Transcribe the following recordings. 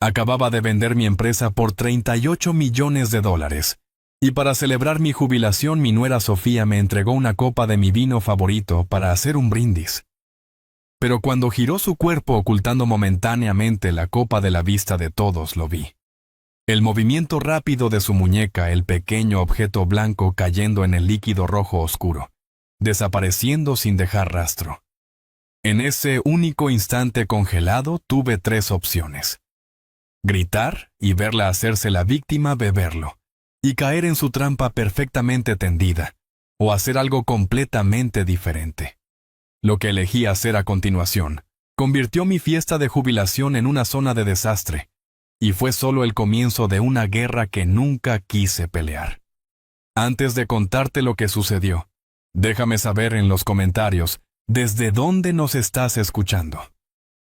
Acababa de vender mi empresa por $38 millones. Y para celebrar mi jubilación, mi nuera Sofía me entregó una copa de mi vino favorito para hacer un brindis. Pero cuando giró su cuerpo ocultando momentáneamente la copa de la vista de todos, lo vi. El movimiento rápido de su muñeca, el pequeño objeto blanco cayendo en el líquido rojo oscuro, desapareciendo sin dejar rastro. En ese único instante congelado tuve 3 opciones: gritar y verla hacerse la víctima, beberlo, y caer en su trampa perfectamente tendida, o hacer algo completamente diferente. Lo que elegí hacer a continuación convirtió mi fiesta de jubilación en una zona de desastre, y fue solo el comienzo de una guerra que nunca quise pelear. Antes de contarte lo que sucedió, déjame saber en los comentarios desde dónde nos estás escuchando.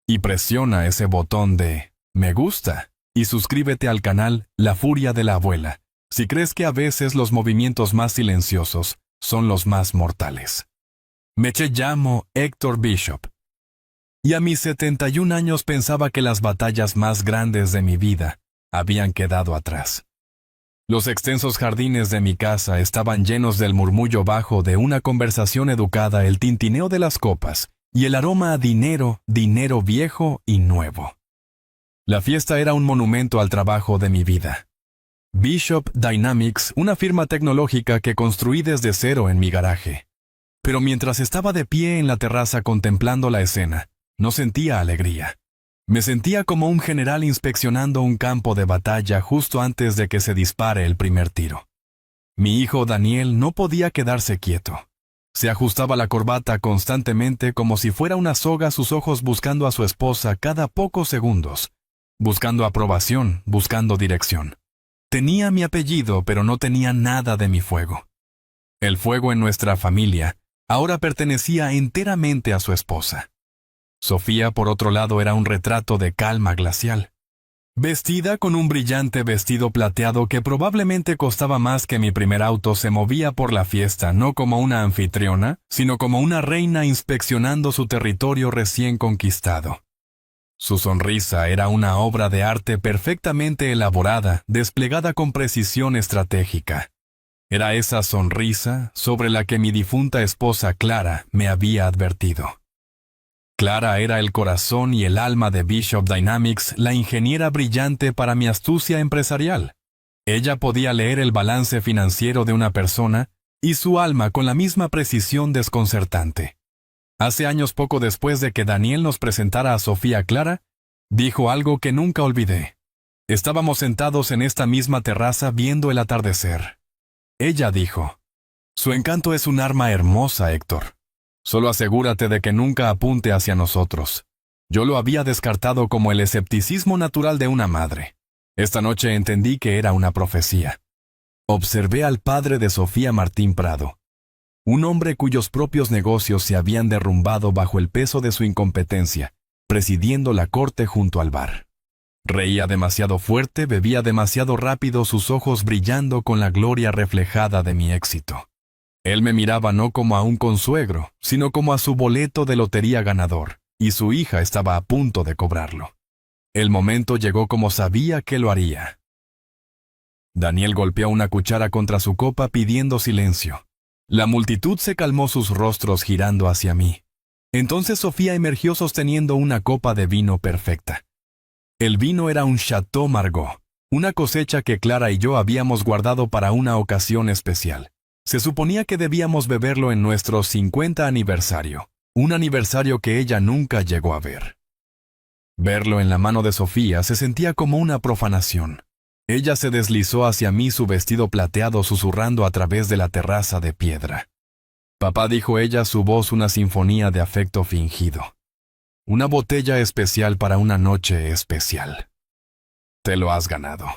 Y presiona ese botón de me gusta y suscríbete al canal La Furia de la Abuela, si crees que a veces los movimientos más silenciosos son los más mortales. Me llamo Héctor Bishop. Y a mis 71 años pensaba que las batallas más grandes de mi vida habían quedado atrás. Los extensos jardines de mi casa estaban llenos del murmullo bajo de una conversación educada, el tintineo de las copas y el aroma a dinero, dinero viejo y nuevo. La fiesta era un monumento al trabajo de mi vida. Bishop Dynamics, una firma tecnológica que construí desde cero en mi garaje. Pero mientras estaba de pie en la terraza contemplando la escena, no sentía alegría. Me sentía como un general inspeccionando un campo de batalla justo antes de que se dispare el primer tiro. Mi hijo Daniel no podía quedarse quieto. Se ajustaba la corbata constantemente como si fuera una soga, sus ojos buscando a su esposa cada pocos segundos, buscando aprobación, buscando dirección. Tenía mi apellido, pero no tenía nada de mi fuego. El fuego en nuestra familia ahora pertenecía enteramente a su esposa. Sofía, por otro lado, era un retrato de calma glacial. Vestida con un brillante vestido plateado que probablemente costaba más que mi primer auto, se movía por la fiesta no como una anfitriona, sino como una reina inspeccionando su territorio recién conquistado. Su sonrisa era una obra de arte perfectamente elaborada, desplegada con precisión estratégica. Era esa sonrisa sobre la que mi difunta esposa Clara me había advertido. Clara era el corazón y el alma de Bishop Dynamics, la ingeniera brillante para mi astucia empresarial. Ella podía leer el balance financiero de una persona y su alma con la misma precisión desconcertante. Hace años, poco después de que Daniel nos presentara a Sofía Clara, dijo algo que nunca olvidé. Estábamos sentados en esta misma terraza viendo el atardecer. Ella dijo: «Su encanto es un arma hermosa, Héctor. Solo asegúrate de que nunca apunte hacia nosotros». Yo lo había descartado como el escepticismo natural de una madre. Esta noche entendí que era una profecía. Observé al padre de Sofía Martín Prado, un hombre cuyos propios negocios se habían derrumbado bajo el peso de su incompetencia, presidiendo la corte junto al bar. Reía demasiado fuerte, bebía demasiado rápido, sus ojos brillando con la gloria reflejada de mi éxito. Él me miraba no como a un consuegro, sino como a su boleto de lotería ganador, y su hija estaba a punto de cobrarlo. El momento llegó como sabía que lo haría. Daniel golpeó una cuchara contra su copa pidiendo silencio. La multitud se calmó, sus rostros girando hacia mí. Entonces Sofía emergió sosteniendo una copa de vino perfecta. El vino era un Chateau Margaux, una cosecha que Clara y yo habíamos guardado para una ocasión especial. Se suponía que debíamos beberlo en nuestro 50 aniversario, un aniversario que ella nunca llegó a ver. Verlo en la mano de Sofía se sentía como una profanación. Ella se deslizó hacia mí, su vestido plateado susurrando a través de la terraza de piedra. «Papá», dijo ella, su voz una sinfonía de afecto fingido. «Una botella especial para una noche especial. Te lo has ganado».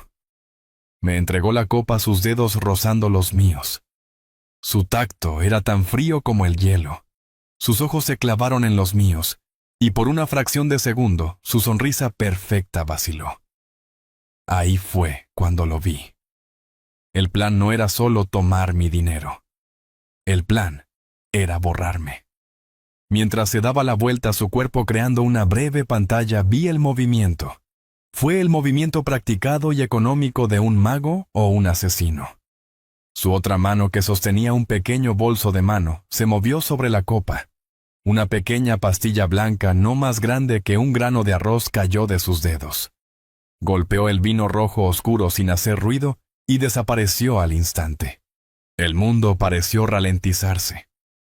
Me entregó la copa, sus dedos rozando los míos. Su tacto era tan frío como el hielo. Sus ojos se clavaron en los míos, y por una fracción de segundo, su sonrisa perfecta vaciló. Ahí fue cuando lo vi. El plan no era solo tomar mi dinero. El plan era borrarme. Mientras se daba la vuelta a su cuerpo creando una breve pantalla, vi el movimiento. Fue el movimiento practicado y económico de un mago o un asesino. Su otra mano, que sostenía un pequeño bolso de mano, se movió sobre la copa. Una pequeña pastilla blanca, no más grande que un grano de arroz, cayó de sus dedos. Golpeó el vino rojo oscuro sin hacer ruido y desapareció al instante. El mundo pareció ralentizarse.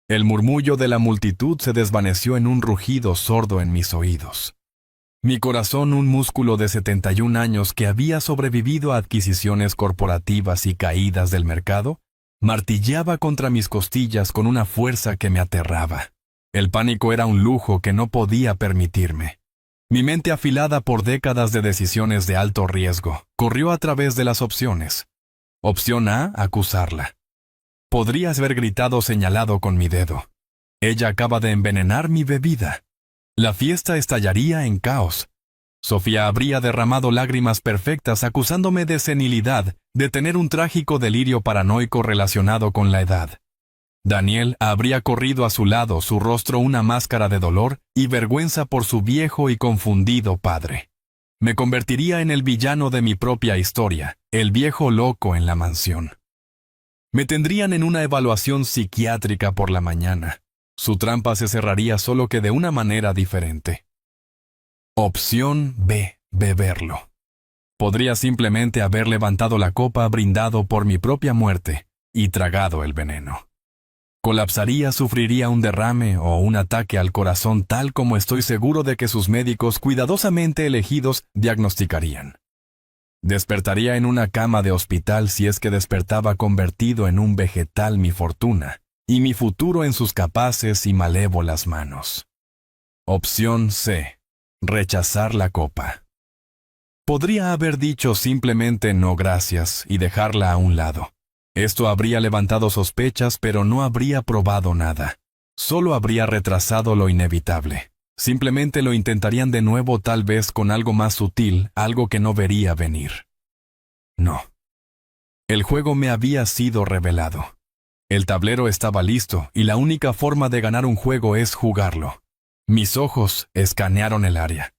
El murmullo de la multitud se desvaneció en un rugido sordo en mis oídos. Mi corazón, un músculo de 71 años que había sobrevivido a adquisiciones corporativas y caídas del mercado, martilleaba contra mis costillas con una fuerza que me aterraba. El pánico era un lujo que no podía permitirme. Mi mente, afilada por décadas de decisiones de alto riesgo, corrió a través de las opciones. Opción A, acusarla. Podrías haber gritado, señalado con mi dedo. Ella acaba de envenenar mi bebida. La fiesta estallaría en caos. Sofía habría derramado lágrimas perfectas acusándome de senilidad, de tener un trágico delirio paranoico relacionado con la edad. Daniel habría corrido a su lado, su rostro una máscara de dolor y vergüenza por su viejo y confundido padre. Me convertiría en el villano de mi propia historia, el viejo loco en la mansión. Me tendrían en una evaluación psiquiátrica por la mañana. Su trampa se cerraría, solo que de una manera diferente. Opción B, beberlo. Podría simplemente haber levantado la copa, brindado por mi propia muerte y tragado el veneno. Colapsaría, sufriría un derrame o un ataque al corazón, tal como estoy seguro de que sus médicos cuidadosamente elegidos diagnosticarían. Despertaría en una cama de hospital, si es que despertaba, convertido en un vegetal, mi fortuna y mi futuro en sus capaces y malévolas manos. Opción C. Rechazar la copa. Podría haber dicho simplemente no gracias y dejarla a un lado. Esto habría levantado sospechas, pero no habría probado nada. Solo habría retrasado lo inevitable. Simplemente lo intentarían de nuevo, tal vez con algo más sutil, algo que no vería venir. No. El juego me había sido revelado. El tablero estaba listo, y la única forma de ganar un juego es jugarlo. Mis ojos escanearon el área.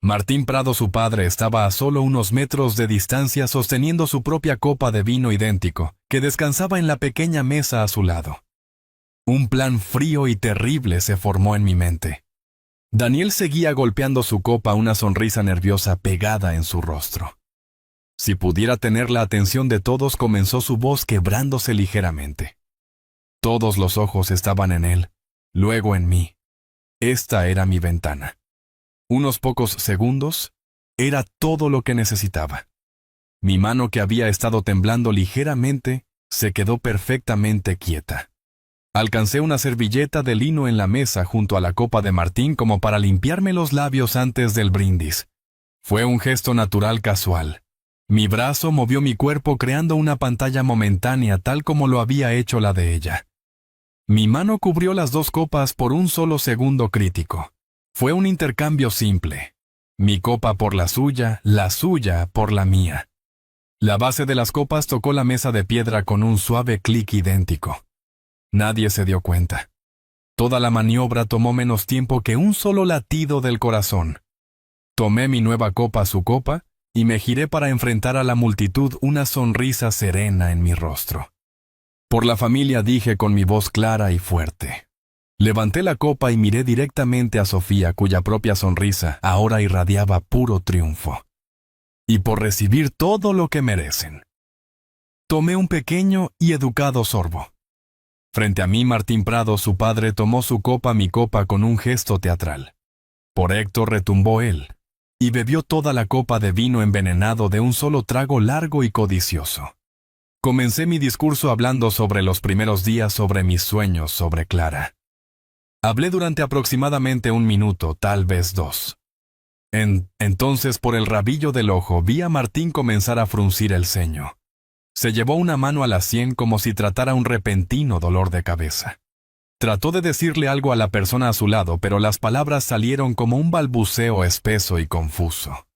Martín Prado, su padre, estaba a solo unos metros de distancia sosteniendo su propia copa de vino idéntico, que descansaba en la pequeña mesa a su lado. Un plan frío y terrible se formó en mi mente. Daniel seguía golpeando su copa, una sonrisa nerviosa pegada en su rostro. Si pudiera tener la atención de todos, comenzó su voz quebrándose ligeramente. Todos los ojos estaban en él, luego en mí. Esta era mi ventana. Unos pocos segundos, era todo lo que necesitaba. Mi mano, que había estado temblando ligeramente, se quedó perfectamente quieta. Alcancé una servilleta de lino en la mesa junto a la copa de Martín como para limpiarme los labios antes del brindis. Fue un gesto natural, casual. Mi brazo movió mi cuerpo creando una pantalla momentánea, tal como lo había hecho la de ella. Mi mano cubrió las dos copas por un solo segundo crítico. Fue un intercambio simple. Mi copa por la suya por la mía. La base de las copas tocó la mesa de piedra con un suave clic idéntico. Nadie se dio cuenta. Toda la maniobra tomó menos tiempo que un solo latido del corazón. Tomé mi nueva copa, su copa, y me giré para enfrentar a la multitud, una sonrisa serena en mi rostro. Por la familia, dije con mi voz clara y fuerte. Levanté la copa y miré directamente a Sofía, cuya propia sonrisa ahora irradiaba puro triunfo. Y por recibir todo lo que merecen. Tomé un pequeño y educado sorbo. Frente a mí, Martín Prado, su padre, tomó su copa, mi copa, con un gesto teatral. Por Héctor retumbó él, y bebió toda la copa de vino envenenado de un solo trago largo y codicioso. Comencé mi discurso hablando sobre los primeros días, sobre mis sueños, sobre Clara. Hablé durante aproximadamente 1 minuto, tal vez 2. Entonces, por el rabillo del ojo, vi a Martín comenzar a fruncir el ceño. Se llevó una mano a la sien como si tratara un repentino dolor de cabeza. Trató de decirle algo a la persona a su lado, pero las palabras salieron como un balbuceo espeso y confuso.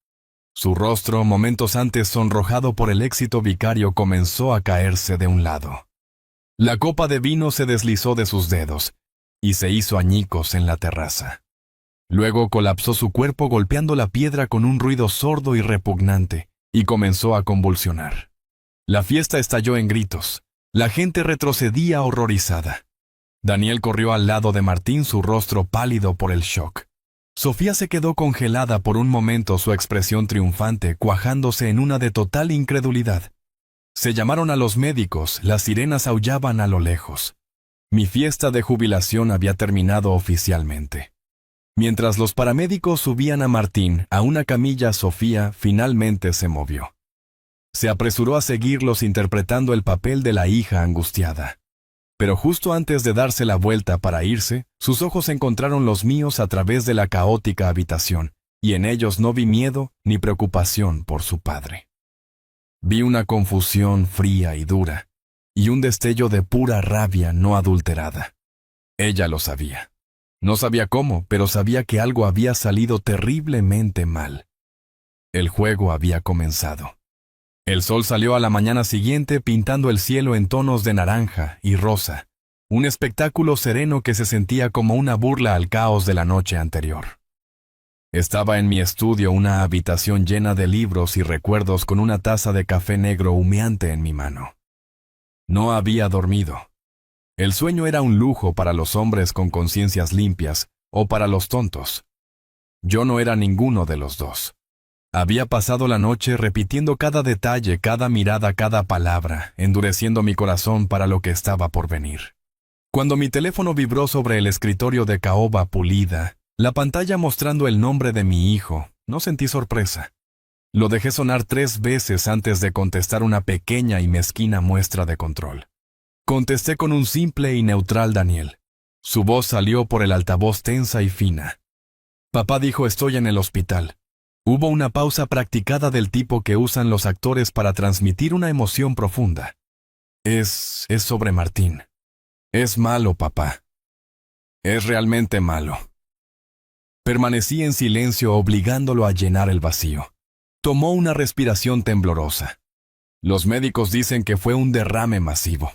Su rostro, momentos antes sonrojado por el éxito vicario, comenzó a caerse de un lado. La copa de vino se deslizó de sus dedos y se hizo añicos en la terraza. Luego colapsó su cuerpo golpeando la piedra con un ruido sordo y repugnante, y comenzó a convulsionar. La fiesta estalló en gritos. La gente retrocedía horrorizada. Daniel corrió al lado de Martín, su rostro pálido por el shock. Sofía se quedó congelada por un momento, su expresión triunfante cuajándose en una de total incredulidad. Se llamaron a los médicos, las sirenas aullaban a lo lejos. Mi fiesta de jubilación había terminado oficialmente. Mientras los paramédicos subían a Martín a una camilla, Sofía finalmente se movió. Se apresuró a seguirlos interpretando el papel de la hija angustiada. Pero justo antes de darse la vuelta para irse, sus ojos encontraron los míos a través de la caótica habitación, y en ellos no vi miedo ni preocupación por su padre. Vi una confusión fría y dura, y un destello de pura rabia no adulterada. Ella lo sabía. No sabía cómo, pero sabía que algo había salido terriblemente mal. El juego había comenzado. El sol salió a la mañana siguiente pintando el cielo en tonos de naranja y rosa, un espectáculo sereno que se sentía como una burla al caos de la noche anterior. Estaba en mi estudio, una habitación llena de libros y recuerdos, con una taza de café negro humeante en mi mano. No había dormido. El sueño era un lujo para los hombres con conciencias limpias o para los tontos. Yo no era ninguno de los dos. Había pasado la noche repitiendo cada detalle, cada mirada, cada palabra, endureciendo mi corazón para lo que estaba por venir. Cuando mi teléfono vibró sobre el escritorio de caoba pulida, la pantalla mostrando el nombre de mi hijo, no sentí sorpresa. Lo dejé sonar 3 veces antes de contestar una pequeña y mezquina muestra de control. Contesté con un simple y neutral Daniel. Su voz salió por el altavoz tensa y fina. Papá dijo: estoy en el hospital. Hubo una pausa practicada del tipo que usan los actores para transmitir una emoción profunda. Es sobre Martín. Es malo, papá. Es realmente malo. Permanecí en silencio, obligándolo a llenar el vacío. Tomó una respiración temblorosa. Los médicos dicen que fue un derrame masivo.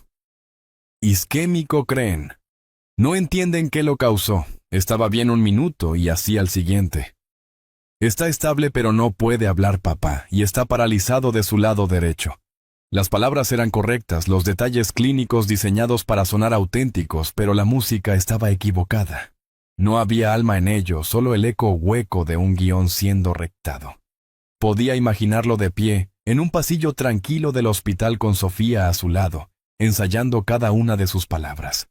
Isquémico, creen. No entienden qué lo causó. Estaba bien un minuto y así al siguiente. Está estable pero no puede hablar, papá, y está paralizado de su lado derecho. Las palabras eran correctas, los detalles clínicos diseñados para sonar auténticos, pero la música estaba equivocada. No había alma en ello, solo el eco hueco de un guión siendo rectado. Podía imaginarlo de pie, en un pasillo tranquilo del hospital con Sofía a su lado, ensayando cada una de sus palabras.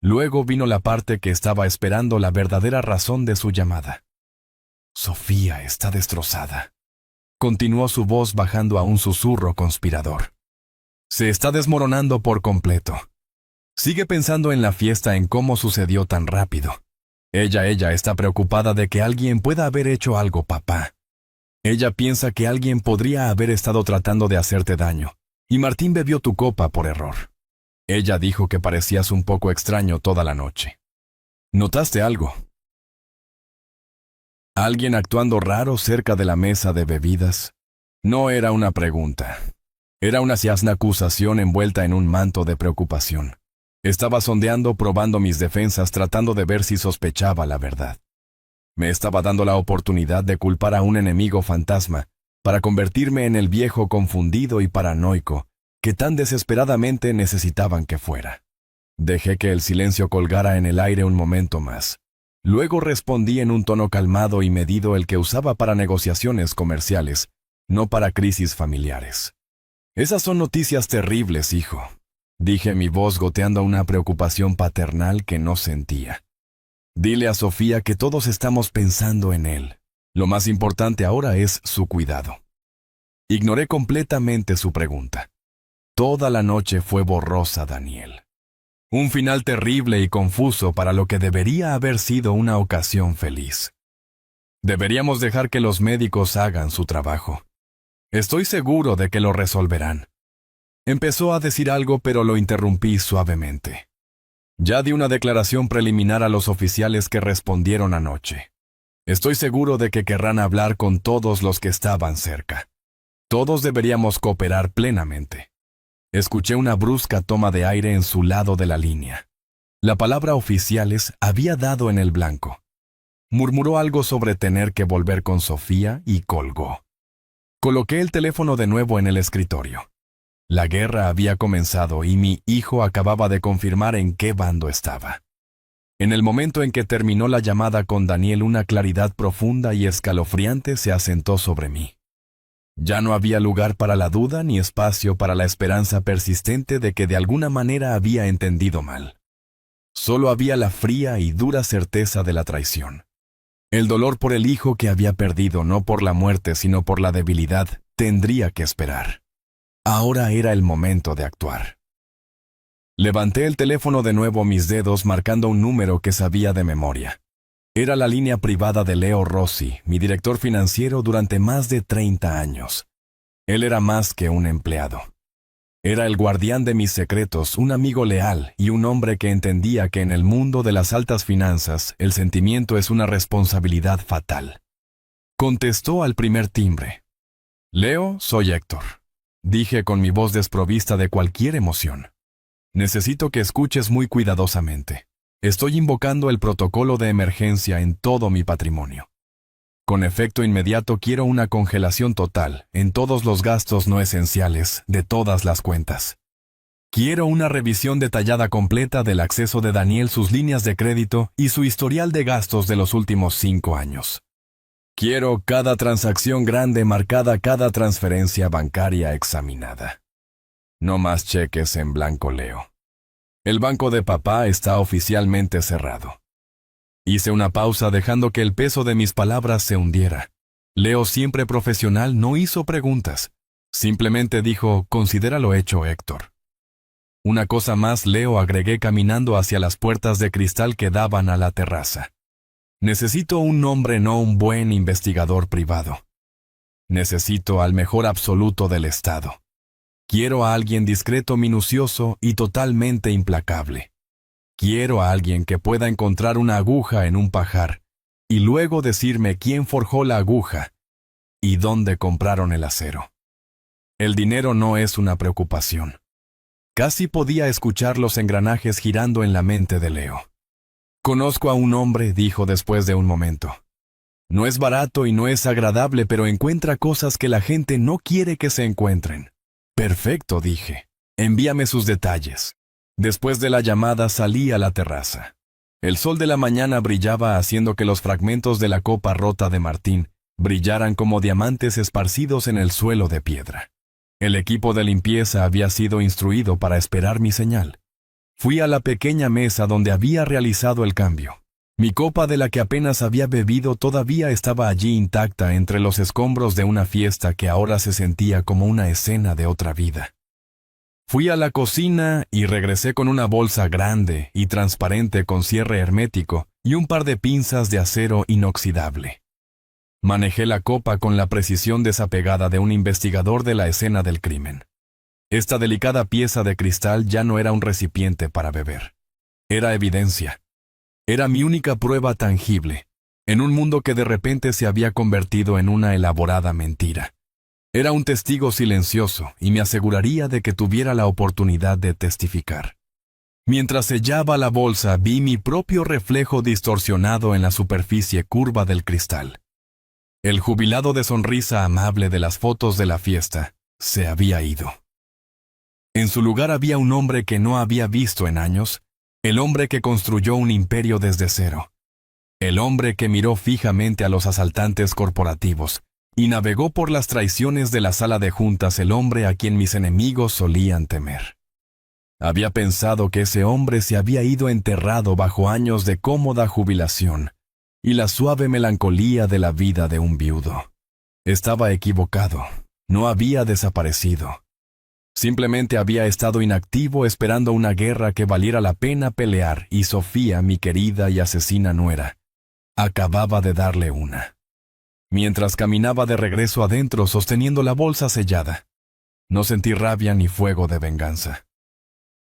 Luego vino la parte que estaba esperando, la verdadera razón de su llamada. Sofía está destrozada. Continuó su voz bajando a un susurro conspirador. Se está desmoronando por completo. Sigue pensando en la fiesta, en cómo sucedió tan rápido. Ella está preocupada de que alguien pueda haber hecho algo, papá. Ella piensa que alguien podría haber estado tratando de hacerte daño, y Martín bebió tu copa por error. Ella dijo que parecías un poco extraño toda la noche. ¿Notaste algo? ¿Alguien actuando raro cerca de la mesa de bebidas? No era una pregunta. Era una ciazna acusación envuelta en un manto de preocupación. Estaba sondeando, probando mis defensas, tratando de ver si sospechaba la verdad. Me estaba dando la oportunidad de culpar a un enemigo fantasma, para convertirme en el viejo confundido y paranoico que tan desesperadamente necesitaban que fuera. Dejé que el silencio colgara en el aire un momento más. Luego respondí en un tono calmado y medido, el que usaba para negociaciones comerciales, no para crisis familiares. Esas son noticias terribles, hijo, dije, mi voz goteando una preocupación paternal que no sentía. Dile a Sofía que todos estamos pensando en él. Lo más importante ahora es su cuidado. Ignoré completamente su pregunta. Toda la noche fue borrosa, Daniel. Un final terrible y confuso para lo que debería haber sido una ocasión feliz. Deberíamos dejar que los médicos hagan su trabajo. Estoy seguro de que lo resolverán. Empezó a decir algo, pero lo interrumpí suavemente. Ya di una declaración preliminar a los oficiales que respondieron anoche. Estoy seguro de que querrán hablar con todos los que estaban cerca. Todos deberíamos cooperar plenamente. Escuché una brusca toma de aire en su lado de la línea. La palabra oficiales había dado en el blanco. Murmuró algo sobre tener que volver con Sofía y colgó. Coloqué el teléfono de nuevo en el escritorio. La guerra había comenzado y mi hijo acababa de confirmar en qué bando estaba. En el momento en que terminó la llamada con Daniel, una claridad profunda y escalofriante se asentó sobre mí. Ya no había lugar para la duda ni espacio para la esperanza persistente de que de alguna manera había entendido mal. Solo había la fría y dura certeza de la traición. El dolor por el hijo que había perdido, no por la muerte, sino por la debilidad, tendría que esperar. Ahora era el momento de actuar. Levanté el teléfono de nuevo, mis dedos marcando un número que sabía de memoria. Era la línea privada de Leo Rossi, mi director financiero durante más de 30 años. Él era más que un empleado. Era el guardián de mis secretos, un amigo leal y un hombre que entendía que en el mundo de las altas finanzas el sentimiento es una responsabilidad fatal. Contestó al primer timbre. Leo, soy Héctor. Dije con mi voz desprovista de cualquier emoción. Necesito que escuches muy cuidadosamente. Estoy invocando el protocolo de emergencia en todo mi patrimonio. Con efecto inmediato quiero una congelación total en todos los gastos no esenciales de todas las cuentas. Quiero una revisión detallada completa del acceso de Daniel, sus líneas de crédito y su historial de gastos de los últimos 5 años. Quiero cada transacción grande marcada, cada transferencia bancaria examinada. No más cheques en blanco, Leo. El banco de papá está oficialmente cerrado. Hice una pausa dejando que el peso de mis palabras se hundiera. Leo, siempre profesional, no hizo preguntas. Simplemente dijo, considéralo hecho, Héctor. Una cosa más, Leo, agregué caminando hacia las puertas de cristal que daban a la terraza. Necesito un hombre, no un buen investigador privado. Necesito al mejor absoluto del Estado. Quiero a alguien discreto, minucioso y totalmente implacable. Quiero a alguien que pueda encontrar una aguja en un pajar y luego decirme quién forjó la aguja y dónde compraron el acero. El dinero no es una preocupación. Casi podía escuchar los engranajes girando en la mente de Leo. Conozco a un hombre, dijo después de un momento. No es barato y no es agradable, pero encuentra cosas que la gente no quiere que se encuentren. Perfecto, dije. Envíame sus detalles. Después de la llamada salí a la terraza. El sol de la mañana brillaba haciendo que los fragmentos de la copa rota de Martín brillaran como diamantes esparcidos en el suelo de piedra. El equipo de limpieza había sido instruido para esperar mi señal. Fui a la pequeña mesa donde había realizado el cambio. Mi copa, de la que apenas había bebido, todavía estaba allí intacta entre los escombros de una fiesta que ahora se sentía como una escena de otra vida. Fui a la cocina y regresé con una bolsa grande y transparente con cierre hermético y un par de pinzas de acero inoxidable. Manejé la copa con la precisión desapegada de un investigador de la escena del crimen. Esta delicada pieza de cristal ya no era un recipiente para beber. Era evidencia. Era mi única prueba tangible, en un mundo que de repente se había convertido en una elaborada mentira. Era un testigo silencioso y me aseguraría de que tuviera la oportunidad de testificar. Mientras sellaba la bolsa, vi mi propio reflejo distorsionado en la superficie curva del cristal. El jubilado de sonrisa amable de las fotos de la fiesta se había ido. En su lugar había un hombre que no había visto en años, el hombre que construyó un imperio desde cero, el hombre que miró fijamente a los asaltantes corporativos y navegó por las traiciones de la sala de juntas, el hombre a quien mis enemigos solían temer. Había pensado que ese hombre se había ido enterrado bajo años de cómoda jubilación y la suave melancolía de la vida de un viudo. Estaba equivocado, no había desaparecido. Simplemente había estado inactivo esperando una guerra que valiera la pena pelear y Sofía, mi querida y asesina nuera, acababa de darle una. Mientras caminaba de regreso adentro sosteniendo la bolsa sellada, no sentí rabia ni fuego de venganza.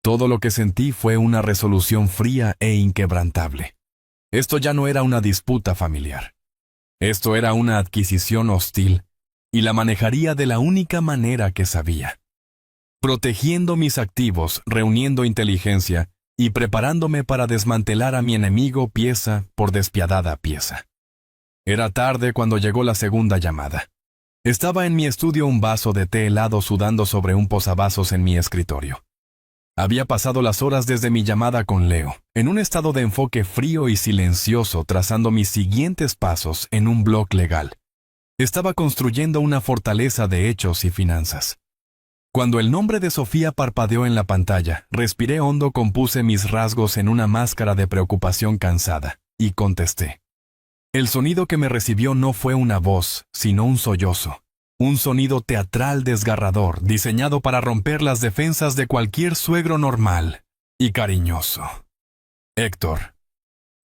Todo lo que sentí fue una resolución fría e inquebrantable. Esto ya no era una disputa familiar. Esto era una adquisición hostil, y la manejaría de la única manera que sabía. Protegiendo mis activos, reuniendo inteligencia y preparándome para desmantelar a mi enemigo pieza por despiadada pieza. Era tarde cuando llegó la segunda llamada. Estaba en mi estudio un vaso de té helado sudando sobre un posavasos en mi escritorio. Había pasado las horas desde mi llamada con Leo, en un estado de enfoque frío y silencioso, trazando mis siguientes pasos en un blog legal. Estaba construyendo una fortaleza de hechos y finanzas. Cuando el nombre de Sofía parpadeó en la pantalla, respiré hondo, compuse mis rasgos en una máscara de preocupación cansada, y contesté. El sonido que me recibió no fue una voz, sino un sollozo. Un sonido teatral desgarrador, diseñado para romper las defensas de cualquier suegro normal y cariñoso. Héctor.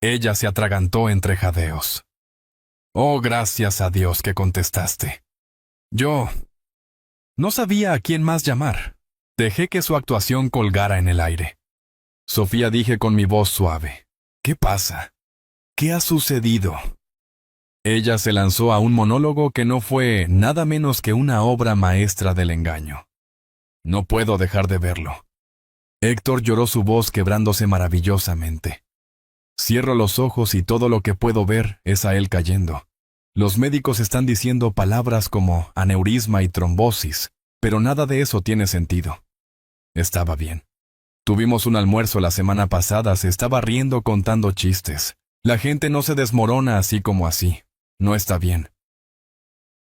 Ella se atragantó entre jadeos. Oh, gracias a Dios que contestaste. Yo no sabía a quién más llamar. Dejé que su actuación colgara en el aire. Sofía, dije con mi voz suave. ¿Qué pasa? ¿Qué ha sucedido? Ella se lanzó a un monólogo que no fue nada menos que una obra maestra del engaño. No puedo dejar de verlo. Héctor lloró, su voz quebrándose maravillosamente. Cierro los ojos y todo lo que puedo ver es a él cayendo. Los médicos están diciendo palabras como aneurisma y trombosis, pero nada de eso tiene sentido. Estaba bien. Tuvimos un almuerzo la semana pasada, se estaba riendo contando chistes. La gente no se desmorona así como así. No está bien.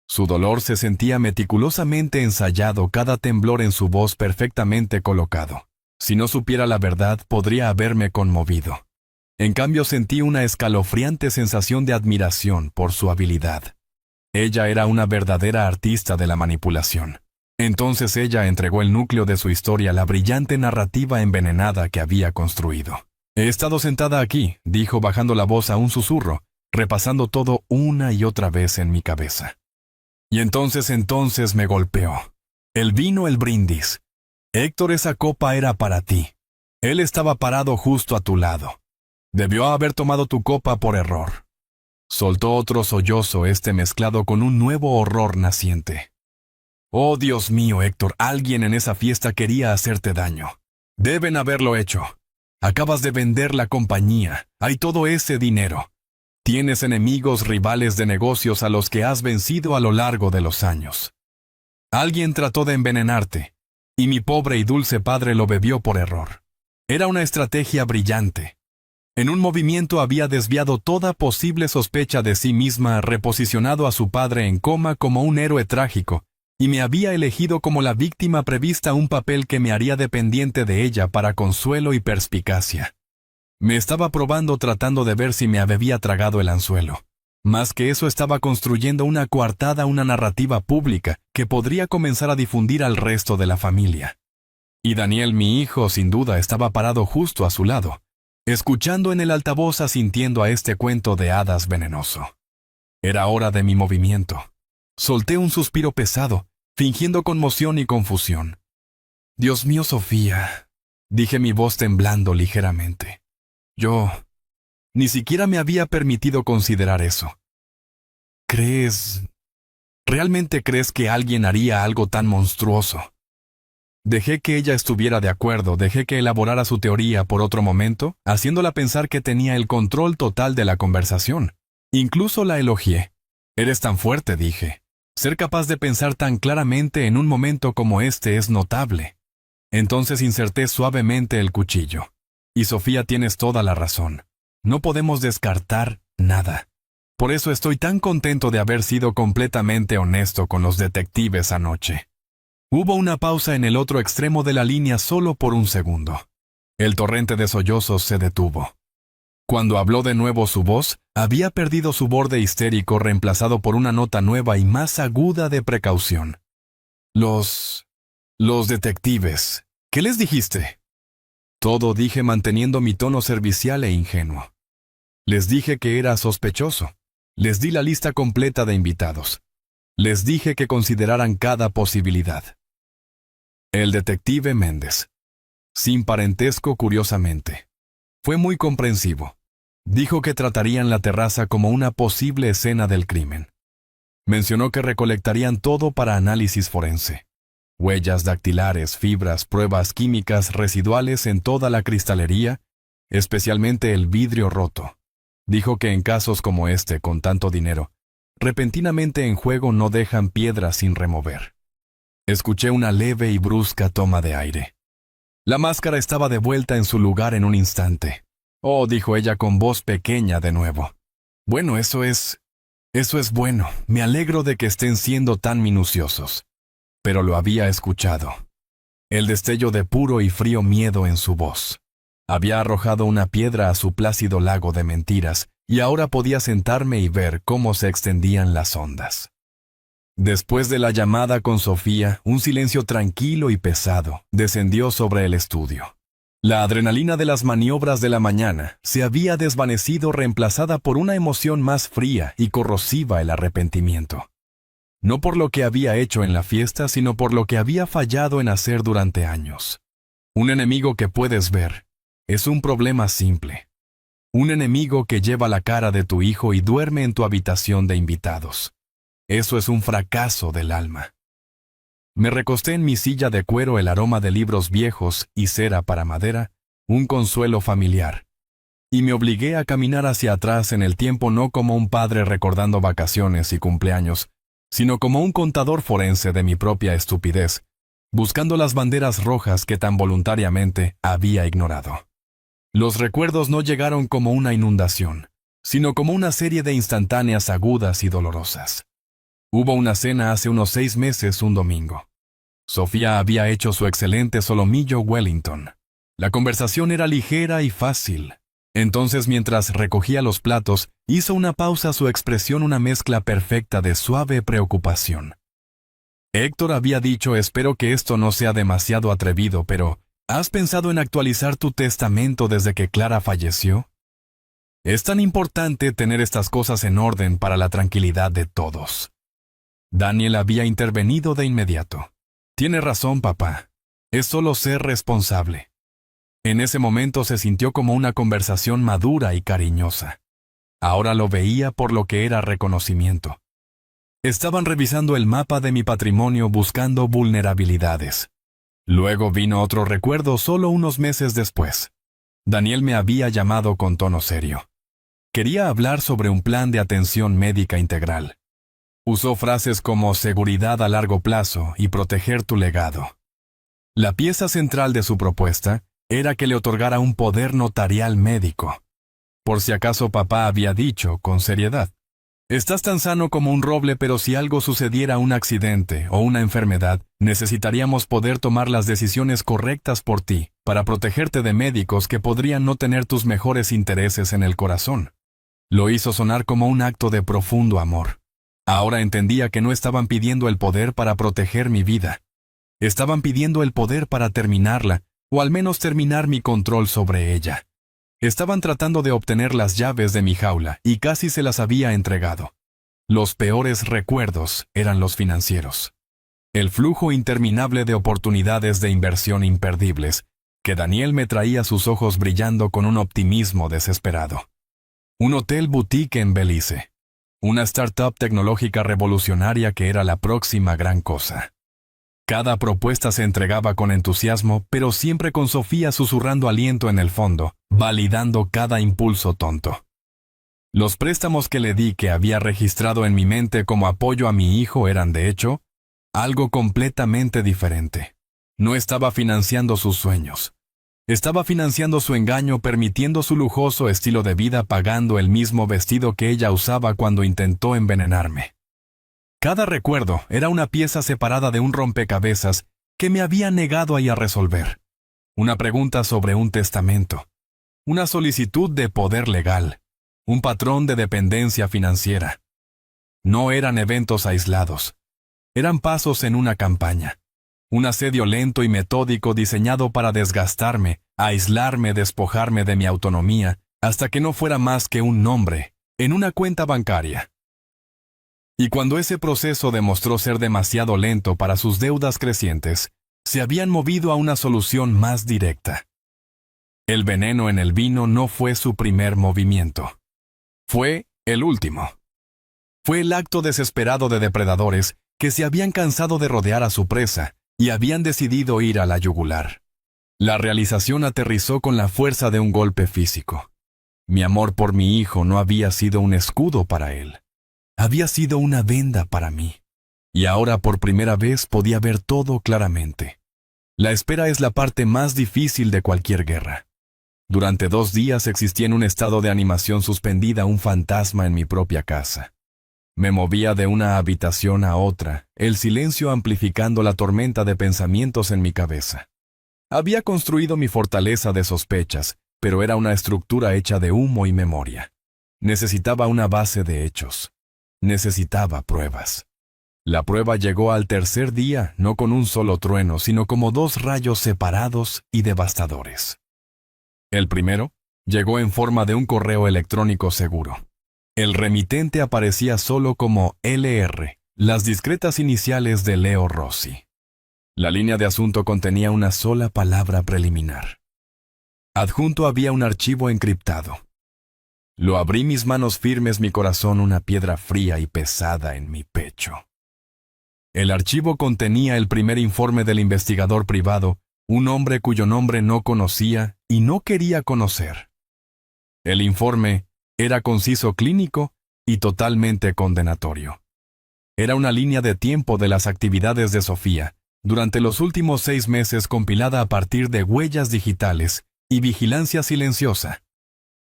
Su dolor se sentía meticulosamente ensayado, cada temblor en su voz perfectamente colocado. Si no supiera la verdad, podría haberme conmovido. En cambio, sentí una escalofriante sensación de admiración por su habilidad. Ella era una verdadera artista de la manipulación. Entonces ella entregó el núcleo de su historia, la brillante narrativa envenenada que había construido. He estado sentada aquí, dijo bajando la voz a un susurro, repasando todo una y otra vez en mi cabeza. Y entonces me golpeó. El brindis. Héctor, esa copa era para ti. Él estaba parado justo a tu lado. Debió haber tomado tu copa por error. Soltó otro sollozo, mezclado con un nuevo horror naciente. Oh, Dios mío, Héctor, alguien en esa fiesta quería hacerte daño. Deben haberlo hecho. Acabas de vender la compañía. Hay todo ese dinero. Tienes enemigos, rivales de negocios a los que has vencido a lo largo de los años. Alguien trató de envenenarte, y mi pobre y dulce padre lo bebió por error. Era una estrategia brillante. En un movimiento había desviado toda posible sospecha de sí misma, reposicionado a su padre en coma como un héroe trágico, y me había elegido como la víctima prevista, un papel que me haría dependiente de ella para consuelo y perspicacia. Me estaba probando, tratando de ver si me había tragado el anzuelo. Más que eso, estaba construyendo una coartada, una narrativa pública que podría comenzar a difundir al resto de la familia. Y Daniel, mi hijo, sin duda, estaba parado justo a su lado, escuchando en el altavoz, asintiendo a este cuento de hadas venenoso. Era hora de mi movimiento. Solté un suspiro pesado, fingiendo conmoción y confusión. Dios mío, Sofía, dije, mi voz temblando ligeramente. Yo ni siquiera me había permitido considerar eso. ¿Realmente crees que alguien haría algo tan monstruoso? Dejé que ella estuviera de acuerdo, dejé que elaborara su teoría por otro momento, haciéndola pensar que tenía el control total de la conversación. Incluso la elogié. Eres tan fuerte, dije. Ser capaz de pensar tan claramente en un momento como este es notable. Entonces inserté suavemente el cuchillo. Y Sofía, tienes toda la razón. No podemos descartar nada. Por eso estoy tan contento de haber sido completamente honesto con los detectives anoche. Hubo una pausa en el otro extremo de la línea solo por un segundo. El torrente de sollozos se detuvo. Cuando habló de nuevo, su voz había perdido su borde histérico, reemplazado por una nota nueva y más aguda de precaución. Los detectives. ¿Qué les dijiste? Todo, dije, manteniendo mi tono servicial e ingenuo. Les dije que era sospechoso. Les di la lista completa de invitados. Les dije que consideraran cada posibilidad. El detective Méndez, sin parentesco curiosamente, fue muy comprensivo. Dijo que tratarían la terraza como una posible escena del crimen. Mencionó que recolectarían todo para análisis forense. Huellas dactilares, fibras, pruebas químicas residuales en toda la cristalería, especialmente el vidrio roto. Dijo que en casos como este, con tanto dinero, repentinamente en juego no dejan piedras sin remover. Escuché una leve y brusca toma de aire. La máscara estaba de vuelta en su lugar en un instante. Oh, dijo ella con voz pequeña de nuevo. Bueno, eso es bueno. Me alegro de que estén siendo tan minuciosos. Pero lo había escuchado. El destello de puro y frío miedo en su voz. Había arrojado una piedra a su plácido lago de mentiras, y ahora podía sentarme y ver cómo se extendían las ondas. Después de la llamada con Sofía, un silencio tranquilo y pesado descendió sobre el estudio. La adrenalina de las maniobras de la mañana se había desvanecido, reemplazada por una emoción más fría y corrosiva: el arrepentimiento. No por lo que había hecho en la fiesta, sino por lo que había fallado en hacer durante años. Un enemigo que puedes ver es un problema simple. Un enemigo que lleva la cara de tu hijo y duerme en tu habitación de invitados. Eso es un fracaso del alma. Me recosté en mi silla de cuero, el aroma de libros viejos y cera para madera, un consuelo familiar. Y me obligué a caminar hacia atrás en el tiempo, no como un padre recordando vacaciones y cumpleaños, sino como un contador forense de mi propia estupidez, buscando las banderas rojas que tan voluntariamente había ignorado. Los recuerdos no llegaron como una inundación, sino como una serie de instantáneas agudas y dolorosas. Hubo una cena hace unos 6 meses, un domingo. Sofía había hecho su excelente solomillo Wellington. La conversación era ligera y fácil. Entonces, mientras recogía los platos, hizo una pausa, su expresión una mezcla perfecta de suave preocupación. Héctor había dicho: espero que esto no sea demasiado atrevido, pero ¿has pensado en actualizar tu testamento desde que Clara falleció? Es tan importante tener estas cosas en orden para la tranquilidad de todos. Daniel había intervenido de inmediato. Tiene razón, papá. Es solo ser responsable. En ese momento se sintió como una conversación madura y cariñosa. Ahora lo veía por lo que era: reconocimiento. Estaban revisando el mapa de mi patrimonio buscando vulnerabilidades. Luego vino otro recuerdo solo unos meses después. Daniel me había llamado con tono serio. Quería hablar sobre un plan de atención médica integral. Usó frases como seguridad a largo plazo y proteger tu legado. La pieza central de su propuesta era que le otorgara un poder notarial médico. Por si acaso, papá había dicho con seriedad: estás tan sano como un roble, pero si algo sucediera, un accidente o una enfermedad, necesitaríamos poder tomar las decisiones correctas por ti, para protegerte de médicos que podrían no tener tus mejores intereses en el corazón. Lo hizo sonar como un acto de profundo amor. Ahora entendía que no estaban pidiendo el poder para proteger mi vida. Estaban pidiendo el poder para terminarla, o al menos terminar mi control sobre ella. Estaban tratando de obtener las llaves de mi jaula, y casi se las había entregado. Los peores recuerdos eran los financieros. El flujo interminable de oportunidades de inversión imperdibles, que Daniel me traía, sus ojos brillando con un optimismo desesperado. Un hotel boutique en Belice. Una startup tecnológica revolucionaria que era la próxima gran cosa. Cada propuesta se entregaba con entusiasmo, pero siempre con Sofía susurrando aliento en el fondo, validando cada impulso tonto. Los préstamos que le di, que había registrado en mi mente como apoyo a mi hijo, eran de hecho algo completamente diferente. No estaba financiando sus sueños. Estaba financiando su engaño, permitiendo su lujoso estilo de vida, pagando el mismo vestido que ella usaba cuando intentó envenenarme. Cada recuerdo era una pieza separada de un rompecabezas que me había negado a resolver. Una pregunta sobre un testamento. Una solicitud de poder legal. Un patrón de dependencia financiera. No eran eventos aislados. Eran pasos en una campaña. Un asedio lento y metódico diseñado para desgastarme, aislarme, despojarme de mi autonomía, hasta que no fuera más que un nombre en una cuenta bancaria. Y cuando ese proceso demostró ser demasiado lento para sus deudas crecientes, se habían movido a una solución más directa. El veneno en el vino no fue su primer movimiento. Fue el último. Fue el acto desesperado de depredadores que se habían cansado de rodear a su presa y habían decidido ir a la yugular. La realización aterrizó con la fuerza de un golpe físico. Mi amor por mi hijo no había sido un escudo para él. Había sido una venda para mí. Y ahora por primera vez podía ver todo claramente. La espera es la parte más difícil de cualquier guerra. Durante 2 días existía en un estado de animación suspendida un fantasma en mi propia casa. Me movía de una habitación a otra, el silencio amplificando la tormenta de pensamientos en mi cabeza. Había construido mi fortaleza de sospechas, pero era una estructura hecha de humo y memoria. Necesitaba una base de hechos. Necesitaba pruebas. La prueba llegó al tercer día, no con un solo trueno, sino como 2 rayos separados y devastadores. El primero llegó en forma de un correo electrónico seguro. El remitente aparecía solo como LR, las discretas iniciales de Leo Rossi. La línea de asunto contenía una sola palabra preliminar. Adjunto había un archivo encriptado. Lo abrí, mis manos firmes, mi corazón una piedra fría y pesada en mi pecho. El archivo contenía el primer informe del investigador privado, un hombre cuyo nombre no conocía y no quería conocer. El informe era conciso, clínico y totalmente condenatorio. Era una línea de tiempo de las actividades de Sofía, durante los últimos 6 meses, compilada a partir de huellas digitales y vigilancia silenciosa.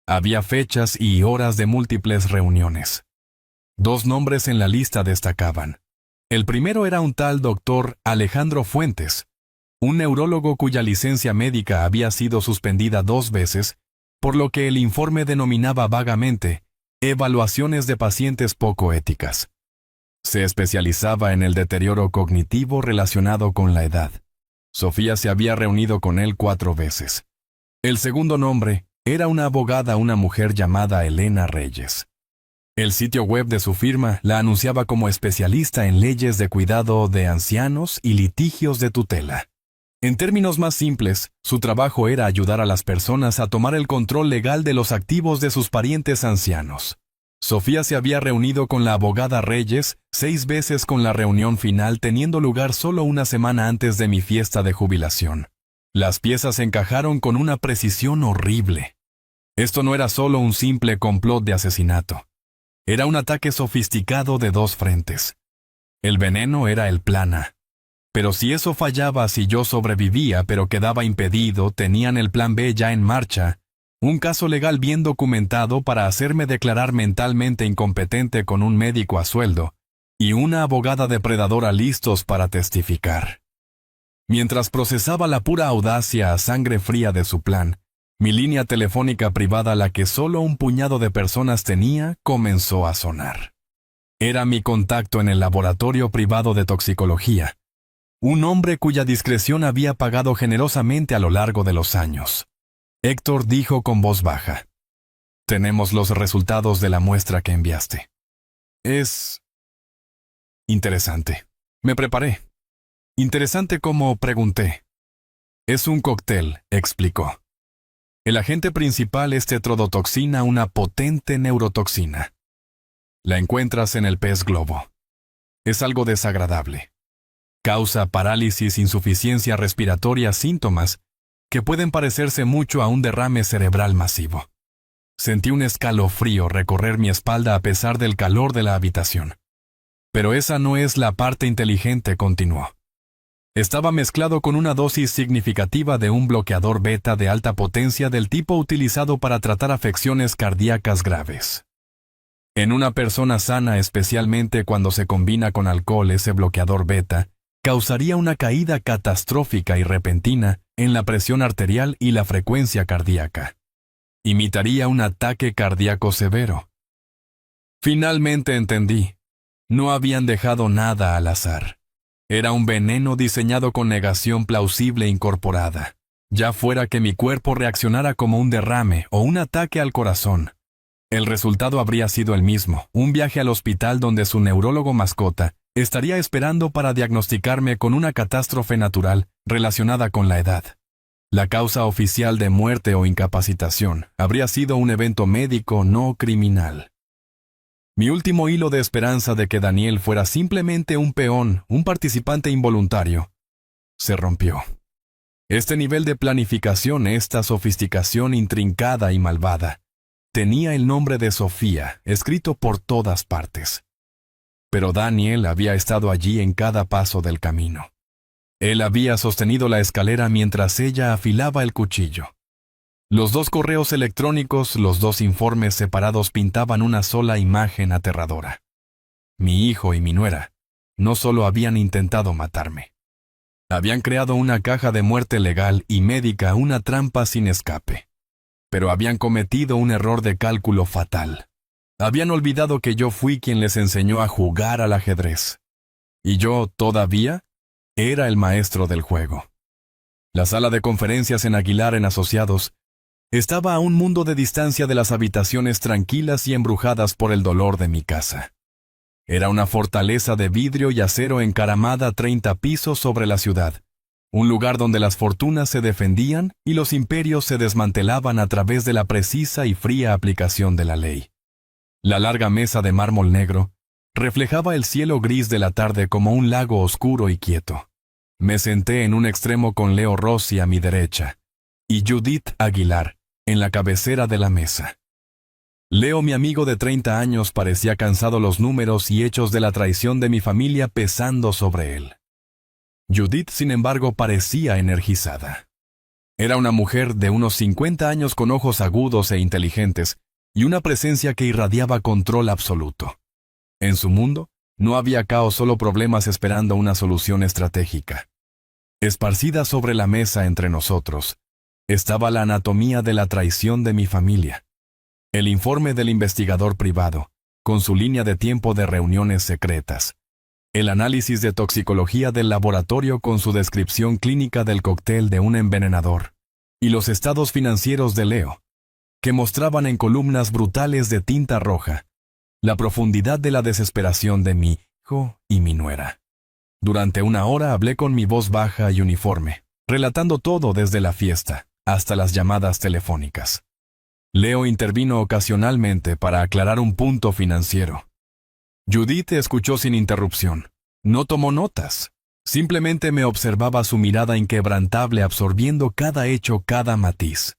Había fechas y horas de múltiples reuniones. 2 nombres en la lista destacaban. El primero era un tal doctor Alejandro Fuentes, un neurólogo cuya licencia médica había sido suspendida 2 veces, por lo que el informe denominaba vagamente evaluaciones de pacientes poco éticas. Se especializaba en el deterioro cognitivo relacionado con la edad. Sofía se había reunido con él 4 veces. El segundo nombre era una abogada, una mujer llamada Elena Reyes. El sitio web de su firma la anunciaba como especialista en leyes de cuidado de ancianos y litigios de tutela. En términos más simples, su trabajo era ayudar a las personas a tomar el control legal de los activos de sus parientes ancianos. Sofía se había reunido con la abogada Reyes 6 veces, con la reunión final teniendo lugar solo una semana antes de mi fiesta de jubilación. Las piezas encajaron con una precisión horrible. Esto no era solo un simple complot de asesinato. Era un ataque sofisticado de 2 frentes. El veneno era el plan A. Pero si eso fallaba, si yo sobrevivía pero quedaba impedido, tenían el plan B ya en marcha, un caso legal bien documentado para hacerme declarar mentalmente incompetente con un médico a sueldo, y una abogada depredadora listos para testificar. Mientras procesaba la pura audacia a sangre fría de su plan, mi línea telefónica privada, la que solo un puñado de personas tenía, comenzó a sonar. Era mi contacto en el laboratorio privado de toxicología. Un hombre cuya discreción había pagado generosamente a lo largo de los años. Héctor dijo con voz baja: «Tenemos los resultados de la muestra que enviaste». «Es interesante». Me preparé. «Interesante cómo?», pregunté. «Es un cóctel», explicó. «El agente principal es tetrodotoxina, una potente neurotoxina. La encuentras en el pez globo. Es algo desagradable. Causa parálisis, insuficiencia respiratoria, síntomas que pueden parecerse mucho a un derrame cerebral masivo». Sentí un escalofrío recorrer mi espalda a pesar del calor de la habitación. «Pero esa no es la parte inteligente», continuó. «Estaba mezclado con una dosis significativa de un bloqueador beta de alta potencia del tipo utilizado para tratar afecciones cardíacas graves. En una persona sana, especialmente cuando se combina con alcohol, ese bloqueador beta causaría una caída catastrófica y repentina en la presión arterial y la frecuencia cardíaca. Imitaría un ataque cardíaco severo». Finalmente entendí. No habían dejado nada al azar. Era un veneno diseñado con negación plausible incorporada, ya fuera que mi cuerpo reaccionara como un derrame o un ataque al corazón. El resultado habría sido el mismo: un viaje al hospital donde su neurólogo mascota estaría esperando para diagnosticarme con una catástrofe natural relacionada con la edad. La causa oficial de muerte o incapacitación habría sido un evento médico no criminal. Mi último hilo de esperanza de que Daniel fuera simplemente un peón, un participante involuntario, se rompió. Este nivel de planificación, esta sofisticación intrincada y malvada, tenía el nombre de Sofía escrito por todas partes. Pero Daniel había estado allí en cada paso del camino. Él había sostenido la escalera mientras ella afilaba el cuchillo. Los dos correos electrónicos, los dos informes separados pintaban una sola imagen aterradora. Mi hijo y mi nuera no solo habían intentado matarme. Habían creado una caja de muerte legal y médica, una trampa sin escape. Pero habían cometido un error de cálculo fatal. Habían olvidado que yo fui quien les enseñó a jugar al ajedrez. Y yo, todavía, era el maestro del juego. La sala de conferencias en Aguilar en Asociados estaba a un mundo de distancia de las habitaciones tranquilas y embrujadas por el dolor de mi casa. Era una fortaleza de vidrio y acero encaramada 30 pisos sobre la ciudad, un lugar donde las fortunas se defendían y los imperios se desmantelaban a través de la precisa y fría aplicación de la ley. La larga mesa de mármol negro reflejaba el cielo gris de la tarde como un lago oscuro y quieto. Me senté en un extremo con Leo Rossi a mi derecha y Judith Aguilar en la cabecera de la mesa. Leo, mi amigo de 30 años, parecía cansado, los números y hechos de la traición de mi familia pesando sobre él. Judith, sin embargo, parecía energizada. Era una mujer de unos 50 años con ojos agudos e inteligentes y una presencia que irradiaba control absoluto. En su mundo, no había caos, solo problemas esperando una solución estratégica. Esparcida sobre la mesa entre nosotros, estaba la anatomía de la traición de mi familia. El informe del investigador privado, con su línea de tiempo de reuniones secretas. El análisis de toxicología del laboratorio con su descripción clínica del cóctel de un envenenador. Y los estados financieros de Leo, que mostraban en columnas brutales de tinta roja la profundidad de la desesperación de mi hijo y mi nuera. Durante una hora hablé con mi voz baja y uniforme, relatando todo desde la fiesta hasta las llamadas telefónicas. Leo intervino ocasionalmente para aclarar un punto financiero. Judith escuchó sin interrupción. No tomó notas. Simplemente me observaba, su mirada inquebrantable absorbiendo cada hecho, cada matiz.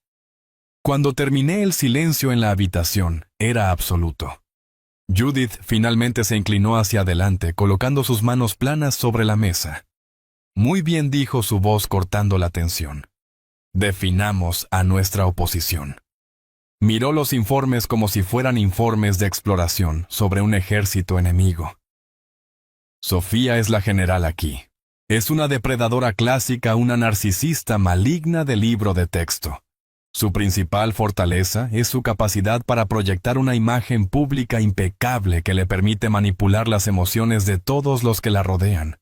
Cuando terminé, el silencio en la habitación era absoluto. Judith finalmente se inclinó hacia adelante, colocando sus manos planas sobre la mesa. Muy bien, dijo, su voz cortando la tensión. Definamos a nuestra oposición. Miró los informes como si fueran informes de exploración sobre un ejército enemigo. Sofía es la general aquí. Es una depredadora clásica, una narcisista maligna de libro de texto. Su principal fortaleza es su capacidad para proyectar una imagen pública impecable que le permite manipular las emociones de todos los que la rodean.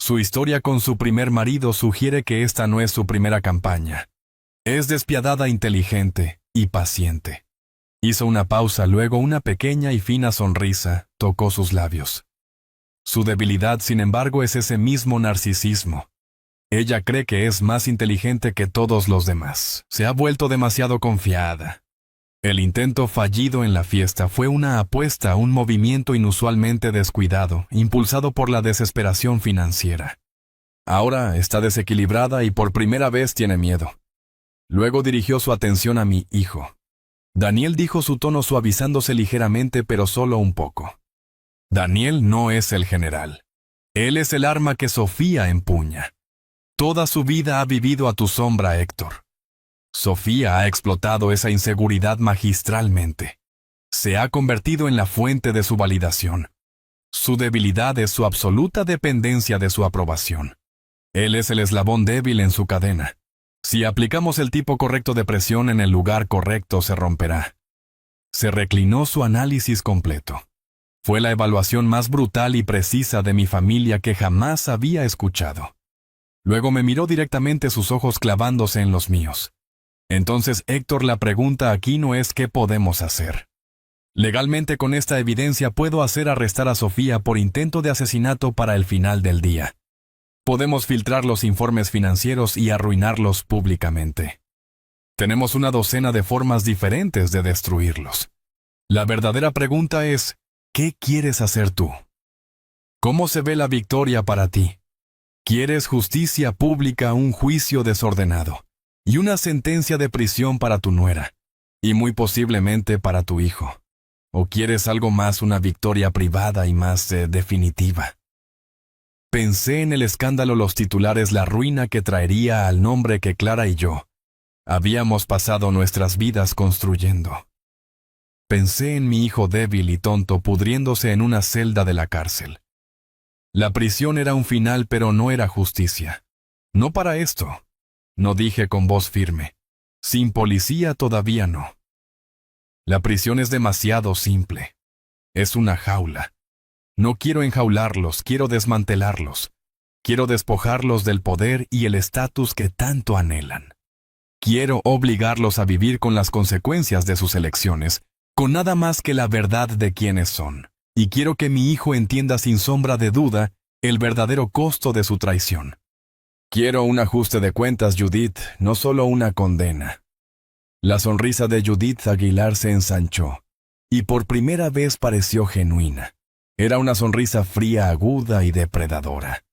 Su historia con su primer marido sugiere que esta no es su primera campaña. Es despiadada, inteligente y paciente. Hizo una pausa, luego una pequeña y fina sonrisa tocó sus labios. Su debilidad, sin embargo, es ese mismo narcisismo. Ella cree que es más inteligente que todos los demás. Se ha vuelto demasiado confiada. El intento fallido en la fiesta fue una apuesta, un movimiento inusualmente descuidado, impulsado por la desesperación financiera. Ahora está desequilibrada y por primera vez tiene miedo. Luego dirigió su atención a mi hijo. Daniel, dijo, su tono suavizándose ligeramente, pero solo un poco. Daniel no es el general. Él es el arma que Sofía empuña. Toda su vida ha vivido a tu sombra, Héctor. Sofía ha explotado esa inseguridad magistralmente. Se ha convertido en la fuente de su validación. Su debilidad es su absoluta dependencia de su aprobación. Él es el eslabón débil en su cadena. Si aplicamos el tipo correcto de presión en el lugar correcto, se romperá. Se reclinó su análisis completo. Fue la evaluación más brutal y precisa de mi familia que jamás había escuchado. Luego me miró directamente, sus ojos clavándose en los míos. Entonces, Héctor, la pregunta aquí no es qué podemos hacer. Legalmente, con esta evidencia puedo hacer arrestar a Sofía por intento de asesinato para el final del día. Podemos filtrar los informes financieros y arruinarlos públicamente. Tenemos una docena de formas diferentes de destruirlos. La verdadera pregunta es, ¿qué quieres hacer tú? ¿Cómo se ve la victoria para ti? ¿Quieres justicia pública, un juicio desordenado y una sentencia de prisión para tu nuera? Y muy posiblemente para tu hijo. ¿O quieres algo más, una victoria privada y más definitiva? Pensé en el escándalo, los titulares, la ruina que traería al nombre que Clara y yo habíamos pasado nuestras vidas construyendo. Pensé en mi hijo débil y tonto pudriéndose en una celda de la cárcel. La prisión era un final, pero no era justicia. No para esto. No, dije con voz firme. Sin policía todavía no. La prisión es demasiado simple. Es una jaula. No quiero enjaularlos, quiero desmantelarlos. Quiero despojarlos del poder y el estatus que tanto anhelan. Quiero obligarlos a vivir con las consecuencias de sus elecciones, con nada más que la verdad de quiénes son. Y quiero que mi hijo entienda sin sombra de duda el verdadero costo de su traición. Quiero un ajuste de cuentas, Judith, no solo una condena. La sonrisa de Judith Aguilar se ensanchó, y por primera vez pareció genuina. Era una sonrisa fría, aguda y depredadora.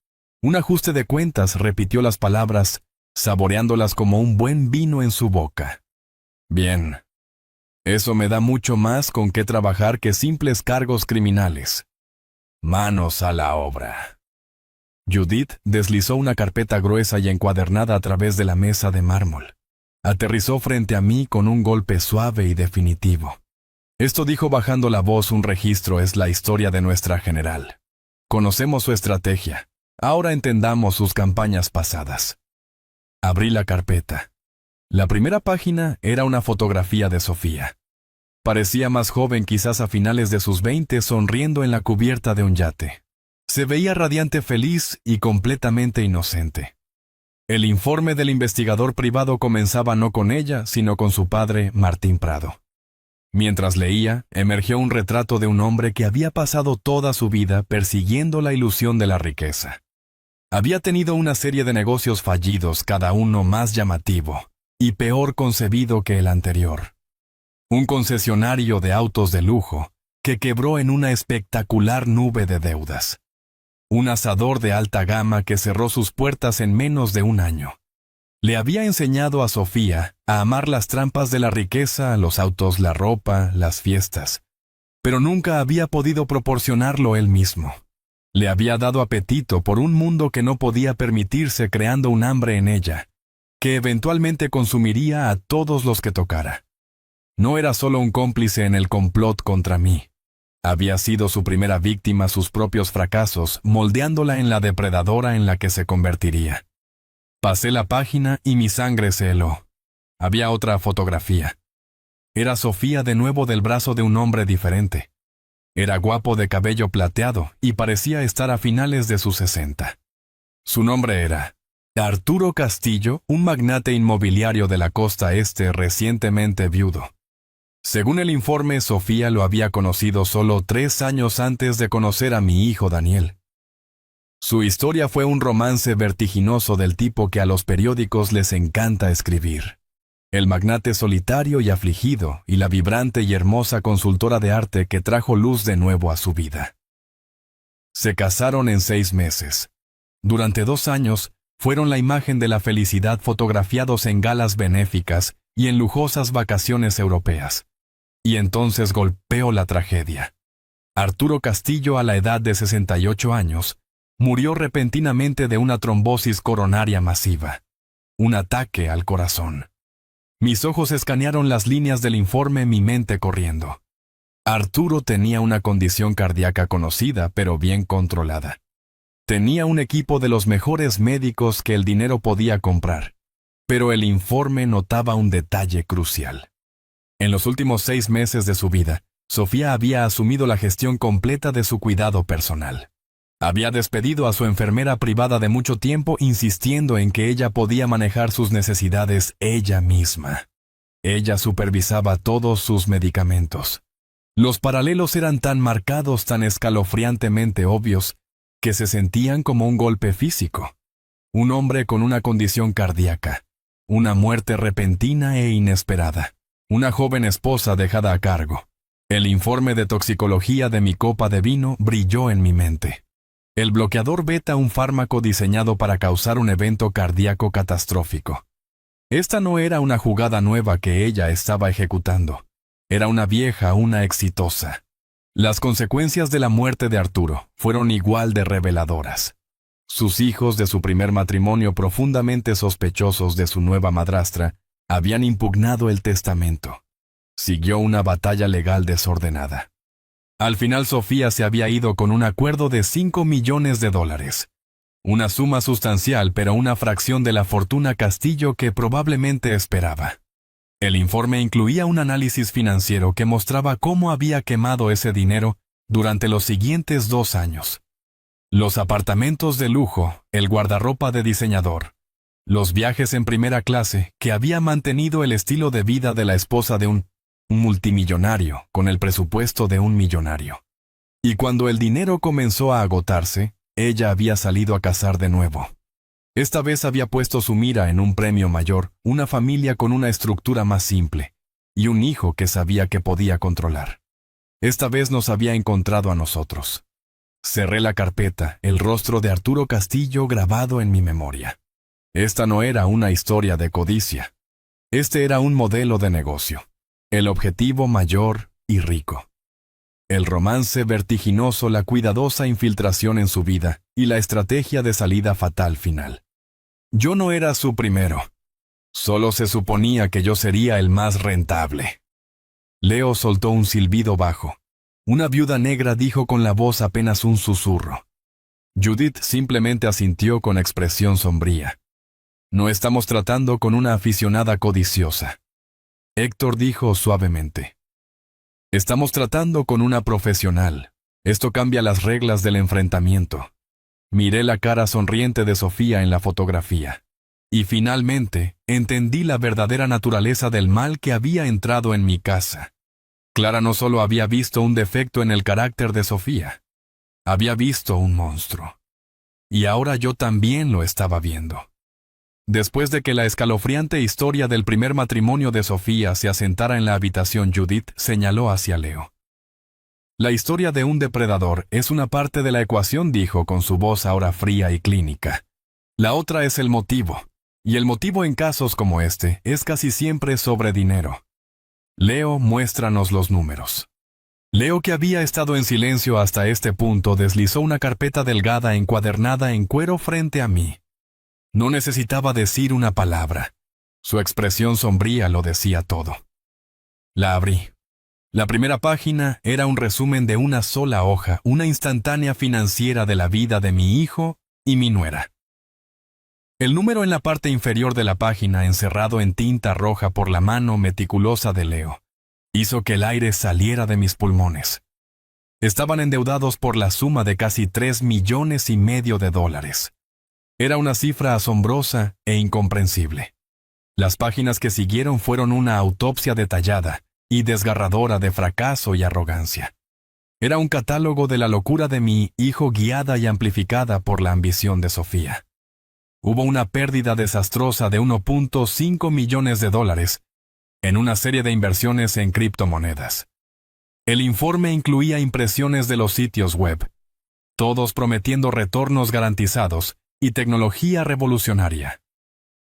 Un ajuste de cuentas, repitió las palabras, saboreándolas como un buen vino en su boca. Bien. Eso me da mucho más con qué trabajar que simples cargos criminales. Manos a la obra. Judith deslizó una carpeta gruesa y encuadernada a través de la mesa de mármol. Aterrizó frente a mí con un golpe suave y definitivo. Esto, dijo bajando la voz, un registro, es la historia de nuestra general. Conocemos su estrategia. Ahora entendamos sus campañas pasadas. Abrí la carpeta. La primera página era una fotografía de Sofía. Parecía más joven, quizás a finales de sus 20, sonriendo en la cubierta de un yate. Se veía radiante, feliz y completamente inocente. El informe del investigador privado comenzaba no con ella, sino con su padre, Martín Prado. Mientras leía, emergió un retrato de un hombre que había pasado toda su vida persiguiendo la ilusión de la riqueza. Había tenido una serie de negocios fallidos, cada uno más llamativo y peor concebido que el anterior. Un concesionario de autos de lujo que quebró en una espectacular nube de deudas. Un asador de alta gama que cerró sus puertas en menos de un año. Le había enseñado a Sofía a amar las trampas de la riqueza, los autos, la ropa, las fiestas, pero nunca había podido proporcionarlo él mismo. Le había dado apetito por un mundo que no podía permitirse, creando un hambre en ella, que eventualmente consumiría a todos los que tocara. No era solo un cómplice en el complot contra mí. Había sido su primera víctima, sus propios fracasos, moldeándola en la depredadora en la que se convertiría. Pasé la página y mi sangre se heló. Había otra fotografía. Era Sofía de nuevo del brazo de un hombre diferente. Era guapo, de cabello plateado y parecía estar a finales de sus 60. Su nombre era Arturo Castillo, un magnate inmobiliario de la costa este recientemente viudo. Según el informe, Sofía lo había conocido solo 3 años antes de conocer a mi hijo Daniel. Su historia fue un romance vertiginoso del tipo que a los periódicos les encanta escribir. El magnate solitario y afligido, y la vibrante y hermosa consultora de arte que trajo luz de nuevo a su vida. Se casaron en 6 meses. Durante 2 años, fueron la imagen de la felicidad, fotografiados en galas benéficas y en lujosas vacaciones europeas. Y entonces golpeó la tragedia. Arturo Castillo, a la edad de 68 años, murió repentinamente de una trombosis coronaria masiva. Un ataque al corazón. Mis ojos escanearon las líneas del informe, mi mente corriendo. Arturo tenía una condición cardíaca conocida, pero bien controlada. Tenía un equipo de los mejores médicos que el dinero podía comprar. Pero el informe notaba un detalle crucial. En los últimos 6 meses de su vida, Sofía había asumido la gestión completa de su cuidado personal. Había despedido a su enfermera privada de mucho tiempo, insistiendo en que ella podía manejar sus necesidades ella misma. Ella supervisaba todos sus medicamentos. Los paralelos eran tan marcados, tan escalofriantemente obvios, que se sentían como un golpe físico. Un hombre con una condición cardíaca, una muerte repentina e inesperada, una joven esposa dejada a cargo. El informe de toxicología de mi copa de vino brilló en mi mente. El bloqueador beta, un fármaco diseñado para causar un evento cardíaco catastrófico. Esta no era una jugada nueva que ella estaba ejecutando. Era una vieja, una exitosa. Las consecuencias de la muerte de Arturo fueron igual de reveladoras. Sus hijos de su primer matrimonio, profundamente sospechosos de su nueva madrastra, habían impugnado el testamento. Siguió una batalla legal desordenada. Al final Sofía se había ido con un acuerdo de $5 millones. Una suma sustancial, pero una fracción de la fortuna Castillo que probablemente esperaba. El informe incluía un análisis financiero que mostraba cómo había quemado ese dinero durante los siguientes 2 años. Los apartamentos de lujo, el guardarropa de diseñador, los viajes en primera clase que había mantenido el estilo de vida de la esposa de un multimillonario con el presupuesto de un millonario. Y cuando el dinero comenzó a agotarse, ella había salido a cazar de nuevo. Esta vez había puesto su mira en un premio mayor, una familia con una estructura más simple, y un hijo que sabía que podía controlar. Esta vez nos había encontrado a nosotros. Cerré la carpeta, el rostro de Arturo Castillo grabado en mi memoria. Esta no era una historia de codicia. Este era un modelo de negocio. El objetivo mayor y rico. El romance vertiginoso, la cuidadosa infiltración en su vida y la estrategia de salida fatal final. Yo no era su primero. Solo se suponía que yo sería el más rentable. Leo soltó un silbido bajo. Una viuda negra dijo con la voz apenas un susurro. Judith simplemente asintió con expresión sombría. No estamos tratando con una aficionada codiciosa. Héctor dijo suavemente. Estamos tratando con una profesional. Esto cambia las reglas del enfrentamiento. Miré la cara sonriente de Sofía en la fotografía. Y finalmente, entendí la verdadera naturaleza del mal que había entrado en mi casa. Clara no solo había visto un defecto en el carácter de Sofía, había visto un monstruo. Y ahora yo también lo estaba viendo. Después de que la escalofriante historia del primer matrimonio de Sofía se asentara en la habitación, Judith señaló hacia Leo. La historia de un depredador es una parte de la ecuación, dijo con su voz ahora fría y clínica. La otra es el motivo, y el motivo en casos como este es casi siempre sobre dinero. Leo, muéstranos los números. Leo, que había estado en silencio hasta este punto, deslizó una carpeta delgada encuadernada en cuero frente a mí. No necesitaba decir una palabra. Su expresión sombría lo decía todo. La abrí. La primera página era un resumen de una sola hoja, una instantánea financiera de la vida de mi hijo y mi nuera. El número en la parte inferior de la página, encerrado en tinta roja por la mano meticulosa de Leo, hizo que el aire saliera de mis pulmones. Estaban endeudados por la suma de casi $3,5 millones. Era una cifra asombrosa e incomprensible. Las páginas que siguieron fueron una autopsia detallada y desgarradora de fracaso y arrogancia. Era un catálogo de la locura de mi hijo, guiada y amplificada por la ambición de Sofía. Hubo una pérdida desastrosa de $1.5 millones en una serie de inversiones en criptomonedas. El informe incluía impresiones de los sitios web, todos prometiendo retornos garantizados y tecnología revolucionaria.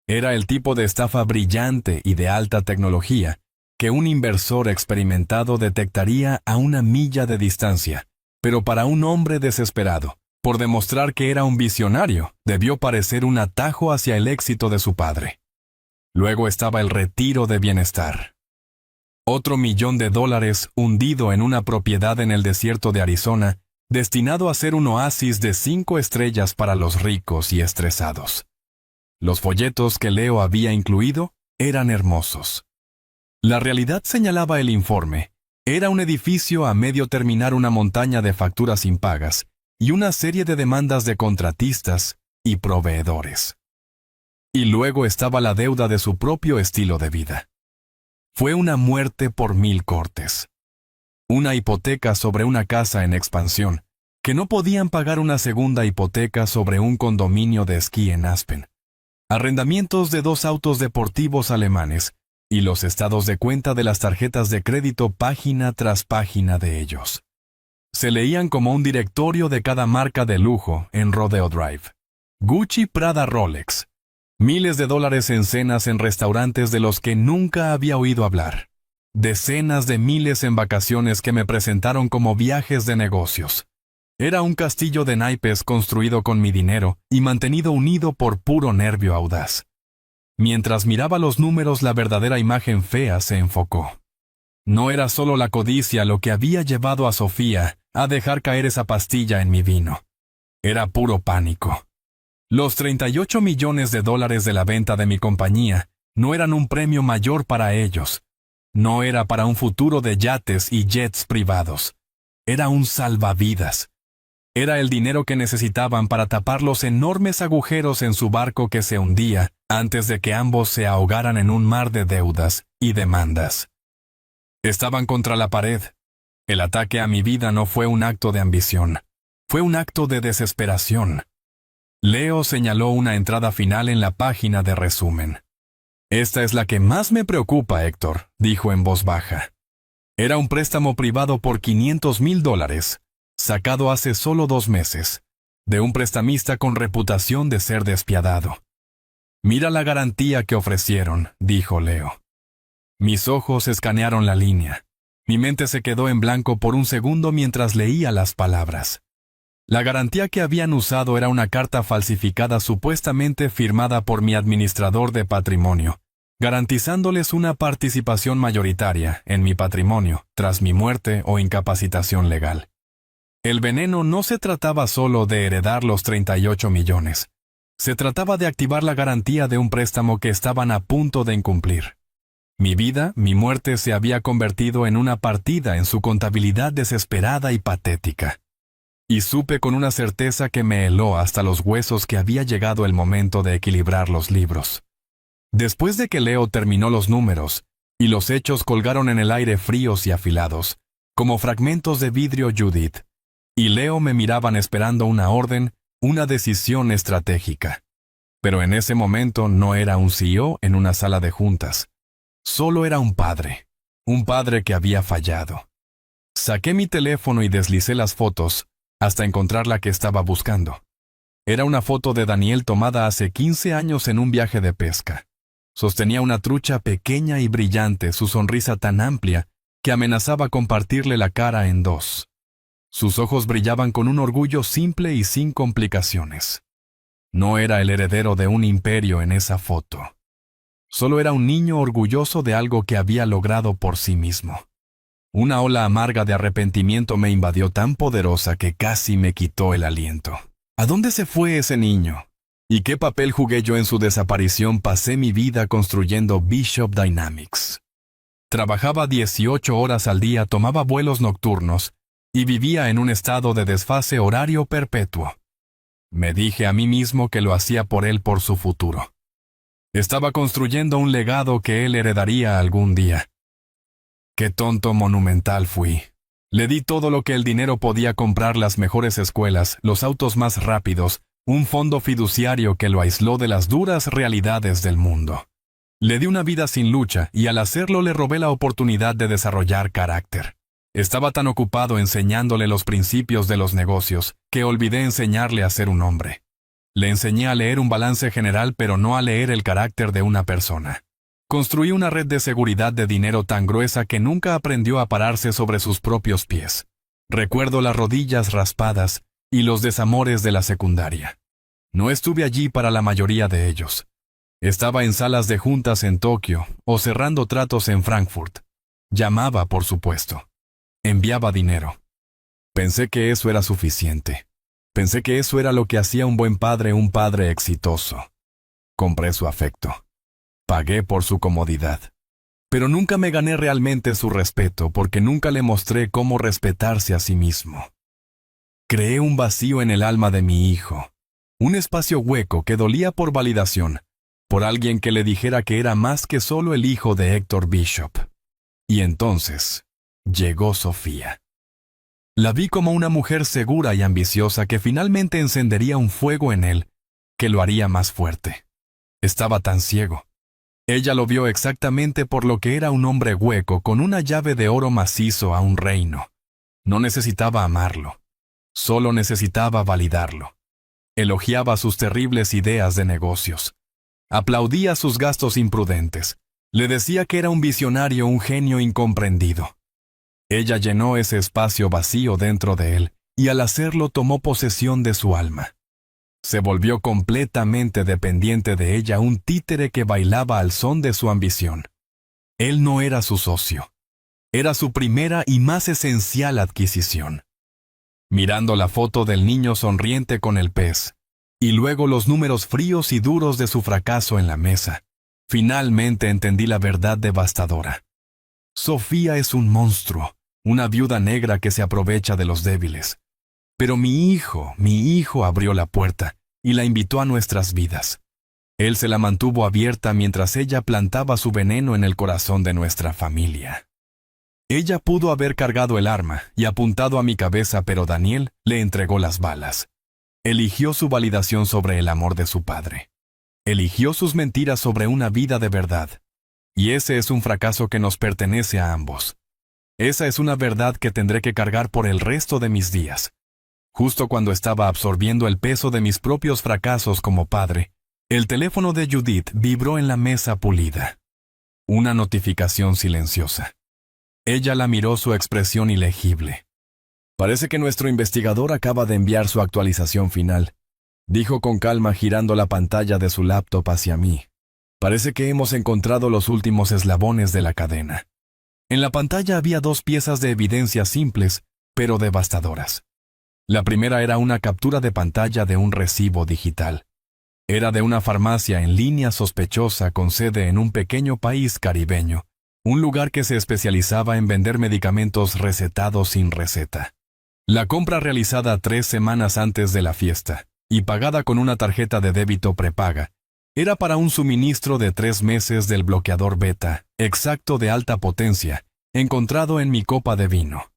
Era el tipo de estafa brillante y de alta tecnología que un inversor experimentado detectaría a una milla de distancia, pero para un hombre desesperado por demostrar que era un visionario, debió parecer un atajo hacia el éxito de su padre. Luego estaba el retiro de bienestar. Otro $1 millón hundido en una propiedad en el desierto de Arizona, destinado a ser un oasis de 5 estrellas para los ricos y estresados. Los folletos que Leo había incluido eran hermosos. La realidad, señalaba el informe, era un edificio a medio terminar, una montaña de facturas impagas y una serie de demandas de contratistas y proveedores. Y luego estaba la deuda de su propio estilo de vida. Fue una muerte por 1000 cortes. Una hipoteca sobre una casa en expansión, que no podían pagar, una segunda hipoteca sobre un condominio de esquí en Aspen. Arrendamientos de 2 autos deportivos alemanes y los estados de cuenta de las tarjetas de crédito, página tras página de ellos. Se leían como un directorio de cada marca de lujo en Rodeo Drive. Gucci, Prada, Rolex. Miles de dólares en cenas en restaurantes de los que nunca había oído hablar. Decenas de miles en vacaciones que me presentaron como viajes de negocios. Era un castillo de naipes construido con mi dinero y mantenido unido por puro nervio audaz. Mientras miraba los números, la verdadera imagen fea se enfocó. No era solo la codicia lo que había llevado a Sofía a dejar caer esa pastilla en mi vino. Era puro pánico. Los 38 millones de dólares de la venta de mi compañía no eran un premio mayor para ellos. No era para un futuro de yates y jets privados. Era un salvavidas. Era el dinero que necesitaban para tapar los enormes agujeros en su barco que se hundía antes de que ambos se ahogaran en un mar de deudas y demandas. Estaban contra la pared. El ataque a mi vida no fue un acto de ambición. Fue un acto de desesperación. Leo señaló una entrada final en la página de resumen. «Esta es la que más me preocupa, Héctor», dijo en voz baja. Era un préstamo privado por $500,000, sacado hace solo 2 meses, de un prestamista con reputación de ser despiadado. «Mira la garantía que ofrecieron», dijo Leo. Mis ojos escanearon la línea. Mi mente se quedó en blanco por un segundo mientras leía las palabras. La garantía que habían usado era una carta falsificada supuestamente firmada por mi administrador de patrimonio, garantizándoles una participación mayoritaria en mi patrimonio tras mi muerte o incapacitación legal. El veneno no se trataba solo de heredar los 38 millones. Se trataba de activar la garantía de un préstamo que estaban a punto de incumplir. Mi vida, mi muerte se había convertido en una partida en su contabilidad desesperada y patética. Y supe con una certeza que me heló hasta los huesos que había llegado el momento de equilibrar los libros. Después de que Leo terminó los números, y los hechos colgaron en el aire fríos y afilados, como fragmentos de vidrio Judith, y Leo me miraban esperando una orden, una decisión estratégica. Pero en ese momento no era un CEO en una sala de juntas. Solo era un padre que había fallado. Saqué mi teléfono y deslicé las fotos, hasta encontrar la que estaba buscando. Era una foto de Daniel tomada hace 15 años en un viaje de pesca. Sostenía una trucha pequeña y brillante, su sonrisa tan amplia que amenazaba con partirle la cara en 2. Sus ojos brillaban con un orgullo simple y sin complicaciones. No era el heredero de un imperio en esa foto. Solo era un niño orgulloso de algo que había logrado por sí mismo. Una ola amarga de arrepentimiento me invadió tan poderosa que casi me quitó el aliento. ¿A dónde se fue ese niño? ¿Y qué papel jugué yo en su desaparición? Pasé mi vida construyendo Bishop Dynamics. Trabajaba 18 horas al día, tomaba vuelos nocturnos y vivía en un estado de desfase horario perpetuo. Me dije a mí mismo que lo hacía por él, por su futuro. Estaba construyendo un legado que él heredaría algún día. Qué tonto monumental fui. Le di todo lo que el dinero podía comprar: las mejores escuelas, los autos más rápidos, un fondo fiduciario que lo aisló de las duras realidades del mundo. Le di una vida sin lucha y al hacerlo le robé la oportunidad de desarrollar carácter. Estaba tan ocupado enseñándole los principios de los negocios que olvidé enseñarle a ser un hombre. Le enseñé a leer un balance general, pero no a leer el carácter de una persona. Construí una red de seguridad de dinero tan gruesa que nunca aprendió a pararse sobre sus propios pies. Recuerdo las rodillas raspadas y los desamores de la secundaria. No estuve allí para la mayoría de ellos. Estaba en salas de juntas en Tokio o cerrando tratos en Frankfurt. Llamaba, por supuesto. Enviaba dinero. Pensé que eso era suficiente. Pensé que eso era lo que hacía un buen padre, un padre exitoso. Compré su afecto. Pagué por su comodidad. Pero nunca me gané realmente su respeto, porque nunca le mostré cómo respetarse a sí mismo. Creé un vacío en el alma de mi hijo, un espacio hueco que dolía por validación, por alguien que le dijera que era más que solo el hijo de Héctor Bishop. Y entonces llegó Sofía. La vi como una mujer segura y ambiciosa que finalmente encendería un fuego en él que lo haría más fuerte. Estaba tan ciego. Ella lo vio exactamente por lo que era: un hombre hueco con una llave de oro macizo a un reino. No necesitaba amarlo, solo necesitaba validarlo. Elogiaba sus terribles ideas de negocios. Aplaudía sus gastos imprudentes. Le decía que era un visionario, un genio incomprendido. Ella llenó ese espacio vacío dentro de él, y al hacerlo tomó posesión de su alma. Se volvió completamente dependiente de ella, un títere que bailaba al son de su ambición. Él no era su socio. Era su primera y más esencial adquisición. Mirando la foto del niño sonriente con el pez, y luego los números fríos y duros de su fracaso en la mesa, finalmente entendí la verdad devastadora. Sofía es un monstruo, una viuda negra que se aprovecha de los débiles. Pero mi hijo abrió la puerta y la invitó a nuestras vidas. Él se la mantuvo abierta mientras ella plantaba su veneno en el corazón de nuestra familia. Ella pudo haber cargado el arma y apuntado a mi cabeza, pero Daniel le entregó las balas. Eligió su validación sobre el amor de su padre. Eligió sus mentiras sobre una vida de verdad. Y ese es un fracaso que nos pertenece a ambos. Esa es una verdad que tendré que cargar por el resto de mis días. Justo cuando estaba absorbiendo el peso de mis propios fracasos como padre, el teléfono de Judith vibró en la mesa pulida. Una notificación silenciosa. Ella la miró, su expresión ilegible. «Parece que nuestro investigador acaba de enviar su actualización final», dijo con calma girando la pantalla de su laptop hacia mí. «Parece que hemos encontrado los últimos eslabones de la cadena». En la pantalla había dos piezas de evidencia simples, pero devastadoras. La primera era una captura de pantalla de un recibo digital. Era de una farmacia en línea sospechosa con sede en un pequeño país caribeño, un lugar que se especializaba en vender medicamentos recetados sin receta. La compra realizada 3 semanas antes de la fiesta, y pagada con una tarjeta de débito prepaga, era para un suministro de 3 meses del bloqueador beta, exacto de alta potencia, encontrado en mi copa de vino.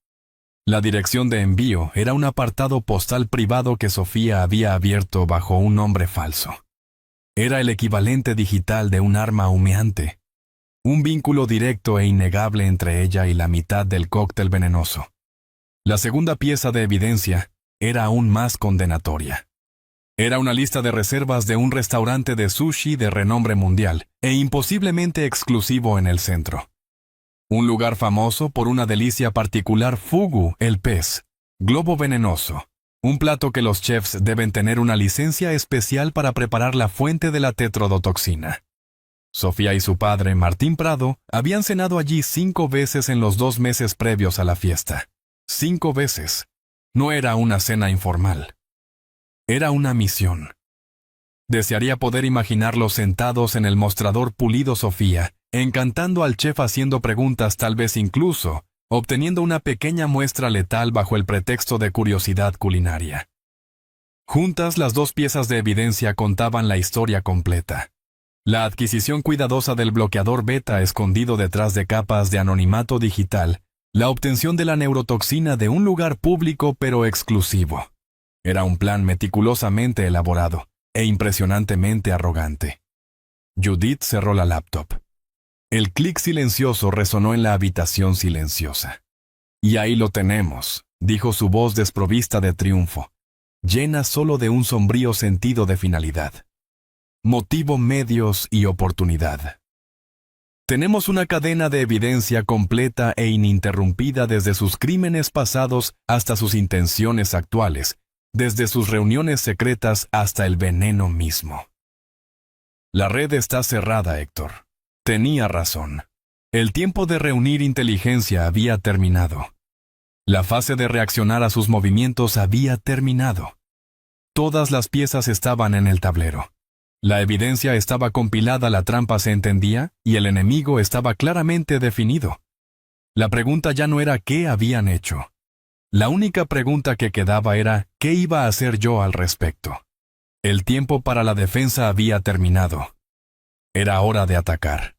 La dirección de envío era un apartado postal privado que Sofía había abierto bajo un nombre falso. Era el equivalente digital de un arma humeante. Un vínculo directo e innegable entre ella y la mitad del cóctel venenoso. La segunda pieza de evidencia era aún más condenatoria. Era una lista de reservas de un restaurante de sushi de renombre mundial e imposiblemente exclusivo en el centro. Un lugar famoso por una delicia particular, fugu, el pez, globo venenoso, un plato que los chefs deben tener una licencia especial para preparar la fuente de la tetrodotoxina. Sofía y su padre, Martín Prado, habían cenado allí 5 veces en los 2 meses previos a la fiesta. 5 veces. No era una cena informal. Era una misión. Desearía poder imaginarlos sentados en el mostrador pulido Sofía, encantando al chef haciendo preguntas, tal vez incluso obteniendo una pequeña muestra letal bajo el pretexto de curiosidad culinaria. Juntas, las dos piezas de evidencia contaban la historia completa. La adquisición cuidadosa del bloqueador beta escondido detrás de capas de anonimato digital, la obtención de la neurotoxina de un lugar público pero exclusivo. Era un plan meticulosamente elaborado e impresionantemente arrogante. Judith cerró la laptop. El clic silencioso resonó en la habitación silenciosa. «Y ahí lo tenemos», dijo su voz desprovista de triunfo, llena solo de un sombrío sentido de finalidad. Motivo, medios y oportunidad. Tenemos una cadena de evidencia completa e ininterrumpida desde sus crímenes pasados hasta sus intenciones actuales, desde sus reuniones secretas hasta el veneno mismo. La red está cerrada, Héctor. Tenía razón. El tiempo de reunir inteligencia había terminado. La fase de reaccionar a sus movimientos había terminado. Todas las piezas estaban en el tablero. La evidencia estaba compilada, la trampa se entendía y el enemigo estaba claramente definido. La pregunta ya no era qué habían hecho. La única pregunta que quedaba era qué iba a hacer yo al respecto. El tiempo para la defensa había terminado. Era hora de atacar.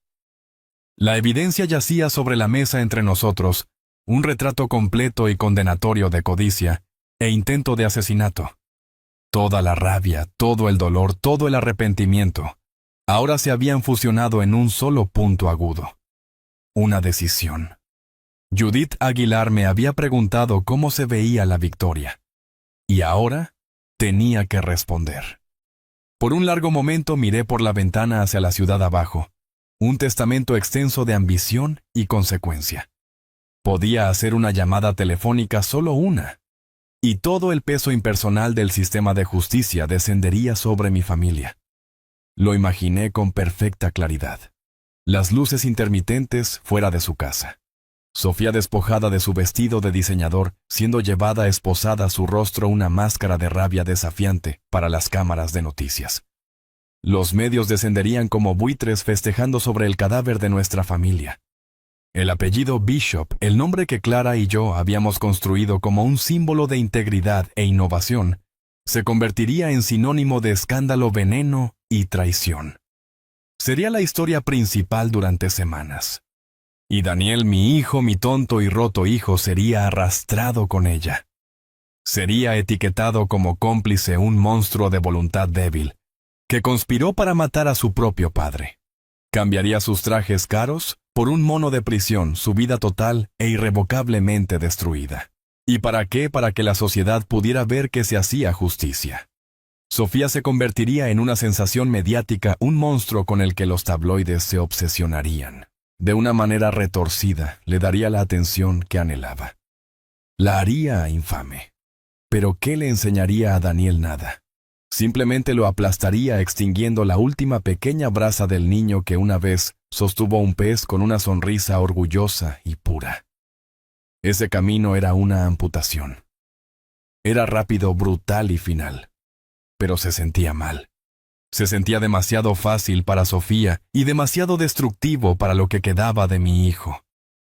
La evidencia yacía sobre la mesa entre nosotros, un retrato completo y condenatorio de codicia e intento de asesinato. Toda la rabia, todo el dolor, todo el arrepentimiento, ahora se habían fusionado en un solo punto agudo. Una decisión. Judith Aguilar me había preguntado cómo se veía la victoria. Y ahora tenía que responder. Por un largo momento miré por la ventana hacia la ciudad abajo, un testamento extenso de ambición y consecuencia. Podía hacer una llamada telefónica, solo una, y todo el peso impersonal del sistema de justicia descendería sobre mi familia. Lo imaginé con perfecta claridad. Las luces intermitentes fuera de su casa. Sofía despojada de su vestido de diseñador, siendo llevada esposada a su rostro una máscara de rabia desafiante para las cámaras de noticias. Los medios descenderían como buitres festejando sobre el cadáver de nuestra familia. El apellido Bishop, el nombre que Clara y yo habíamos construido como un símbolo de integridad e innovación, se convertiría en sinónimo de escándalo, veneno y traición. Sería la historia principal durante semanas. Y Daniel, mi hijo, mi tonto y roto hijo, sería arrastrado con ella. Sería etiquetado como cómplice, un monstruo de voluntad débil, que conspiró para matar a su propio padre. Cambiaría sus trajes caros por un mono de prisión, su vida total e irrevocablemente destruida. ¿Y para qué? Para que la sociedad pudiera ver que se hacía justicia. Sofía se convertiría en una sensación mediática, un monstruo con el que los tabloides se obsesionarían. De una manera retorcida, le daría la atención que anhelaba. La haría infame. Pero ¿qué le enseñaría a Daniel? Nada. Simplemente lo aplastaría, extinguiendo la última pequeña brasa del niño que una vez sostuvo un pez con una sonrisa orgullosa y pura. Ese camino era una amputación. Era rápido, brutal y final. Pero se sentía mal. Se sentía demasiado fácil para Sofía y demasiado destructivo para lo que quedaba de mi hijo.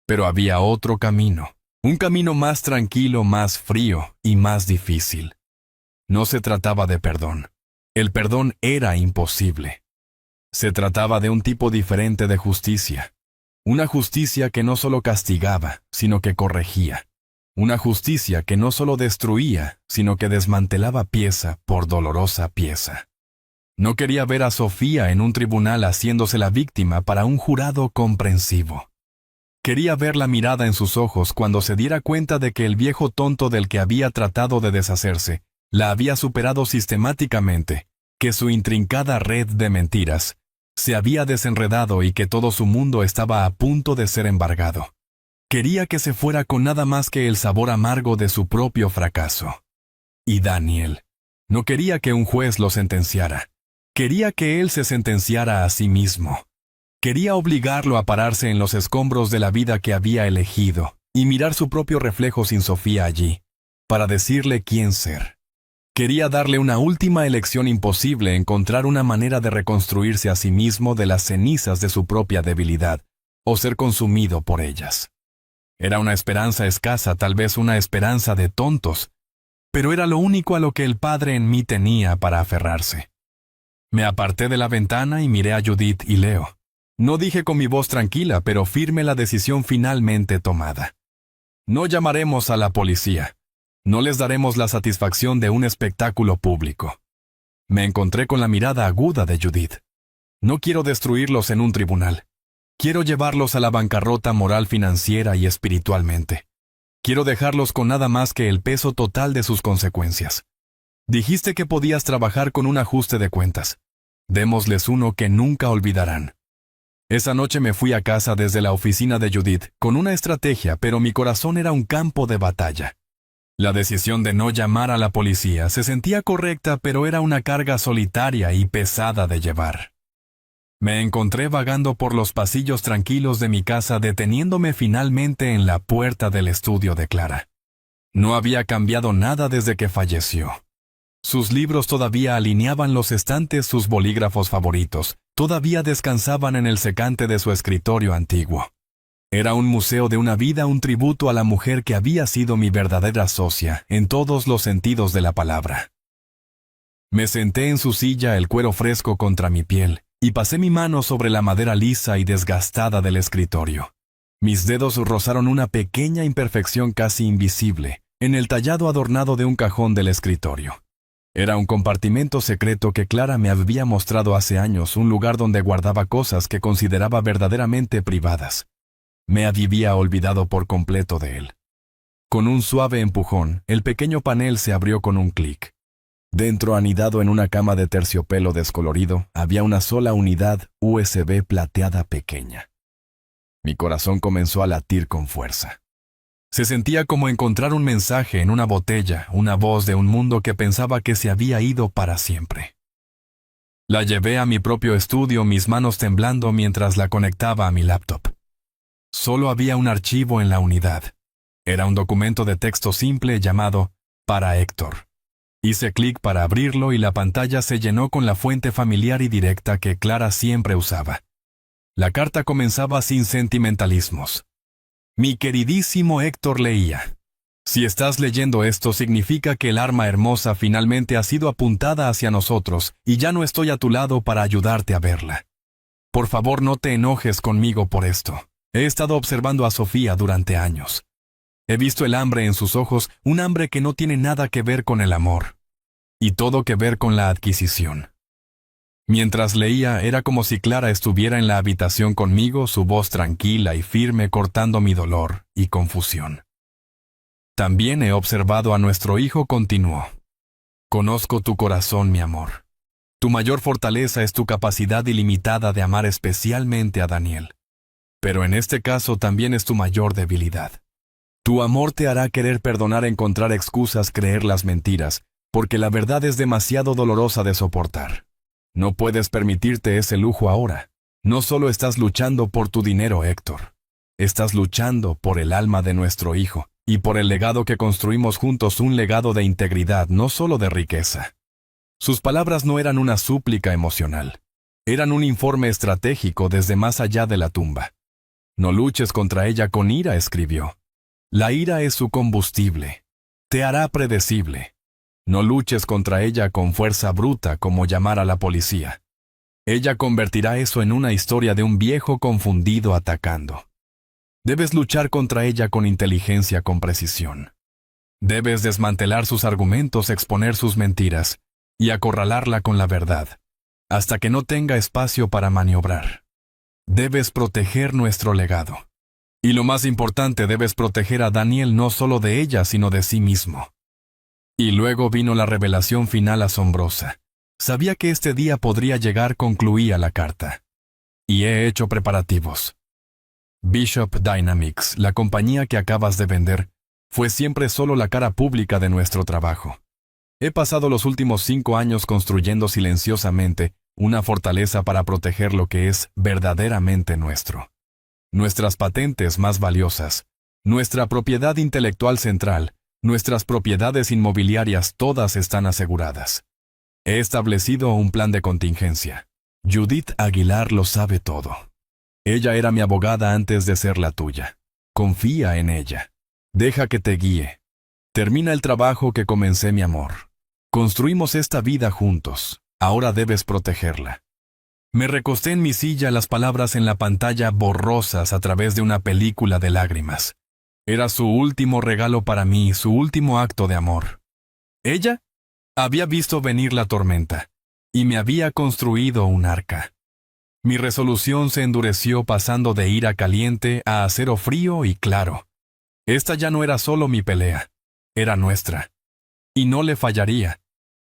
Pero había otro camino, un camino más tranquilo, más frío y más difícil. No se trataba de perdón. El perdón era imposible. Se trataba de un tipo diferente de justicia. Una justicia que no solo castigaba, sino que corregía. Una justicia que no solo destruía, sino que desmantelaba pieza por dolorosa pieza. No quería ver a Sofía en un tribunal haciéndose la víctima para un jurado comprensivo. Quería ver la mirada en sus ojos cuando se diera cuenta de que el viejo tonto del que había tratado de deshacerse la había superado sistemáticamente, que su intrincada red de mentiras se había desenredado y que todo su mundo estaba a punto de ser embargado. Quería que se fuera con nada más que el sabor amargo de su propio fracaso. Y Daniel no quería que un juez lo sentenciara. Quería que él se sentenciara a sí mismo. Quería obligarlo a pararse en los escombros de la vida que había elegido y mirar su propio reflejo sin Sofía allí, para decirle quién ser. Quería darle una última elección imposible, encontrar una manera de reconstruirse a sí mismo de las cenizas de su propia debilidad, o ser consumido por ellas. Era una esperanza escasa, tal vez una esperanza de tontos, pero era lo único a lo que el padre en mí tenía para aferrarse. Me aparté de la ventana y miré a Judith y Leo. No dije con mi voz tranquila, pero firme la decisión finalmente tomada. No llamaremos a la policía. No les daremos la satisfacción de un espectáculo público. Me encontré con la mirada aguda de Judith. No quiero destruirlos en un tribunal. Quiero llevarlos a la bancarrota moral, financiera y espiritualmente. Quiero dejarlos con nada más que el peso total de sus consecuencias. Dijiste que podías trabajar con un ajuste de cuentas. Démosles uno que nunca olvidarán. Esa noche me fui a casa desde la oficina de Judith, con una estrategia, pero mi corazón era un campo de batalla. La decisión de no llamar a la policía se sentía correcta, pero era una carga solitaria y pesada de llevar. Me encontré vagando por los pasillos tranquilos de mi casa, deteniéndome finalmente en la puerta del estudio de Clara. No había cambiado nada desde que falleció. Sus libros todavía alineaban los estantes, sus bolígrafos favoritos todavía descansaban en el secante de su escritorio antiguo. Era un museo de una vida, un tributo a la mujer que había sido mi verdadera socia, en todos los sentidos de la palabra. Me senté en su silla, el cuero fresco contra mi piel, y pasé mi mano sobre la madera lisa y desgastada del escritorio. Mis dedos rozaron una pequeña imperfección casi invisible, en el tallado adornado de un cajón del escritorio. Era un compartimento secreto que Clara me había mostrado hace años, un lugar donde guardaba cosas que consideraba verdaderamente privadas. Me había olvidado por completo de él. Con un suave empujón, el pequeño panel se abrió con un clic. Dentro, anidado en una cama de terciopelo descolorido, había una sola unidad USB plateada pequeña. Mi corazón comenzó a latir con fuerza. Se sentía como encontrar un mensaje en una botella, una voz de un mundo que pensaba que se había ido para siempre. La llevé a mi propio estudio, mis manos temblando mientras la conectaba a mi laptop. Solo había un archivo en la unidad. Era un documento de texto simple llamado «Para Héctor». Hice clic para abrirlo y la pantalla se llenó con la fuente familiar y directa que Clara siempre usaba. La carta comenzaba sin sentimentalismos. Mi queridísimo Héctor leía: «Si estás leyendo esto, significa que el arma hermosa finalmente ha sido apuntada hacia nosotros y ya no estoy a tu lado para ayudarte a verla. Por favor, no te enojes conmigo por esto. He estado observando a Sofía durante años. He visto el hambre en sus ojos, un hambre que no tiene nada que ver con el amor, y todo que ver con la adquisición». Mientras leía, era como si Clara estuviera en la habitación conmigo, su voz tranquila y firme cortando mi dolor y confusión. «También he observado a nuestro hijo», continuó. «Conozco tu corazón, mi amor. Tu mayor fortaleza es tu capacidad ilimitada de amar, especialmente a Daniel. Pero en este caso también es tu mayor debilidad. Tu amor te hará querer perdonar, encontrar excusas, creer las mentiras, porque la verdad es demasiado dolorosa de soportar. No puedes permitirte ese lujo ahora. No solo estás luchando por tu dinero, Héctor. Estás luchando por el alma de nuestro hijo y por el legado que construimos juntos, un legado de integridad, no solo de riqueza». Sus palabras no eran una súplica emocional. Eran un informe estratégico desde más allá de la tumba. «No luches contra ella con ira», escribió. «La ira es su combustible. Te hará predecible. No luches contra ella con fuerza bruta, como llamar a la policía. Ella convertirá eso en una historia de un viejo confundido atacando. Debes luchar contra ella con inteligencia, con precisión. Debes desmantelar sus argumentos, exponer sus mentiras y acorralarla con la verdad, hasta que no tenga espacio para maniobrar. Debes proteger nuestro legado. Y lo más importante, debes proteger a Daniel no solo de ella, sino de sí mismo». Y luego vino la revelación final asombrosa. Sabía que este día podría llegar, concluía la carta. «Y he hecho preparativos. Bishop Dynamics, la compañía que acabas de vender, fue siempre solo la cara pública de nuestro trabajo. He pasado los últimos 5 años construyendo silenciosamente una fortaleza para proteger lo que es verdaderamente nuestro. Nuestras patentes más valiosas, nuestra propiedad intelectual central, nuestras propiedades inmobiliarias, todas están aseguradas. He establecido un plan de contingencia. Judith Aguilar lo sabe todo. Ella era mi abogada antes de ser la tuya. Confía en ella. Deja que te guíe. Termina el trabajo que comencé, mi amor. Construimos esta vida juntos. Ahora debes protegerla». Me recosté en mi silla, las palabras en la pantalla borrosas a través de una película de lágrimas. Era su último regalo para mí, su último acto de amor. Ella había visto venir la tormenta y me había construido un arca. Mi resolución se endureció, pasando de ira caliente a acero frío y claro. Esta ya no era solo mi pelea, era nuestra. Y no le fallaría.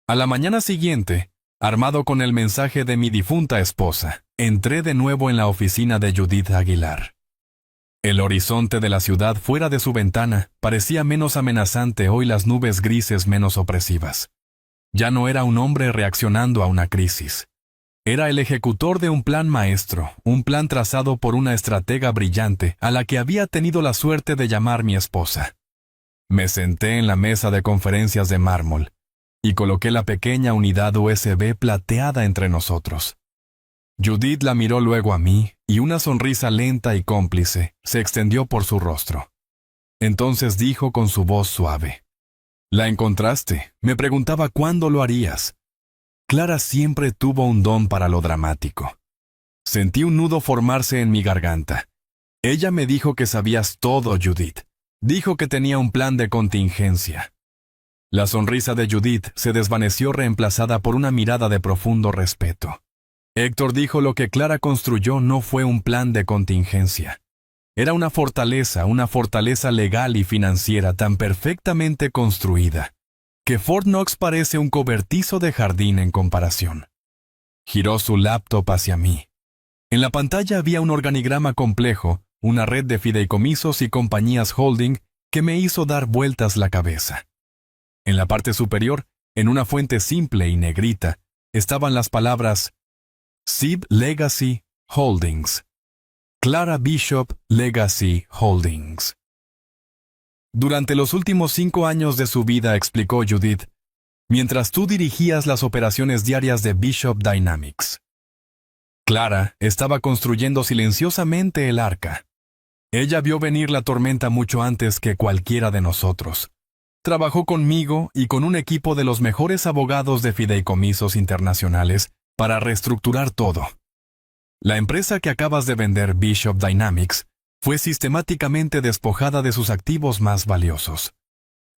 A la mañana siguiente, armado con el mensaje de mi difunta esposa, entré de nuevo en la oficina de Judith Aguilar. El horizonte de la ciudad fuera de su ventana parecía menos amenazante, hoy las nubes grises menos opresivas. Ya no era un hombre reaccionando a una crisis. Era el ejecutor de un plan maestro, un plan trazado por una estratega brillante a la que había tenido la suerte de llamar mi esposa. Me senté en la mesa de conferencias de mármol y coloqué la pequeña unidad USB plateada entre nosotros. Judith la miró luego a mí, y una sonrisa lenta y cómplice se extendió por su rostro. Entonces dijo con su voz suave: «¿La encontraste?». Me preguntaba cuándo lo harías. Clara siempre tuvo un don para lo dramático. Sentí un nudo formarse en mi garganta. Ella me dijo que sabías todo, Judith. Dijo que tenía un plan de contingencia. La sonrisa de Judith se desvaneció, reemplazada por una mirada de profundo respeto. Héctor dijo: lo que Clara construyó no fue un plan de contingencia. Era una fortaleza legal y financiera tan perfectamente construida que Fort Knox parece un cobertizo de jardín en comparación. Giró su laptop hacia mí. En la pantalla había un organigrama complejo, una red de fideicomisos y compañías holding que me hizo dar vueltas la cabeza. En la parte superior, en una fuente simple y negrita, estaban las palabras SIB Legacy Holdings. Clara Bishop Legacy Holdings. Durante los últimos 5 años de su vida, explicó Judith, mientras tú dirigías las operaciones diarias de Bishop Dynamics, Clara estaba construyendo silenciosamente el arca. Ella vio venir la tormenta mucho antes que cualquiera de nosotros. Trabajó conmigo y con un equipo de los mejores abogados de fideicomisos internacionales para reestructurar todo. La empresa que acabas de vender, Bishop Dynamics, fue sistemáticamente despojada de sus activos más valiosos.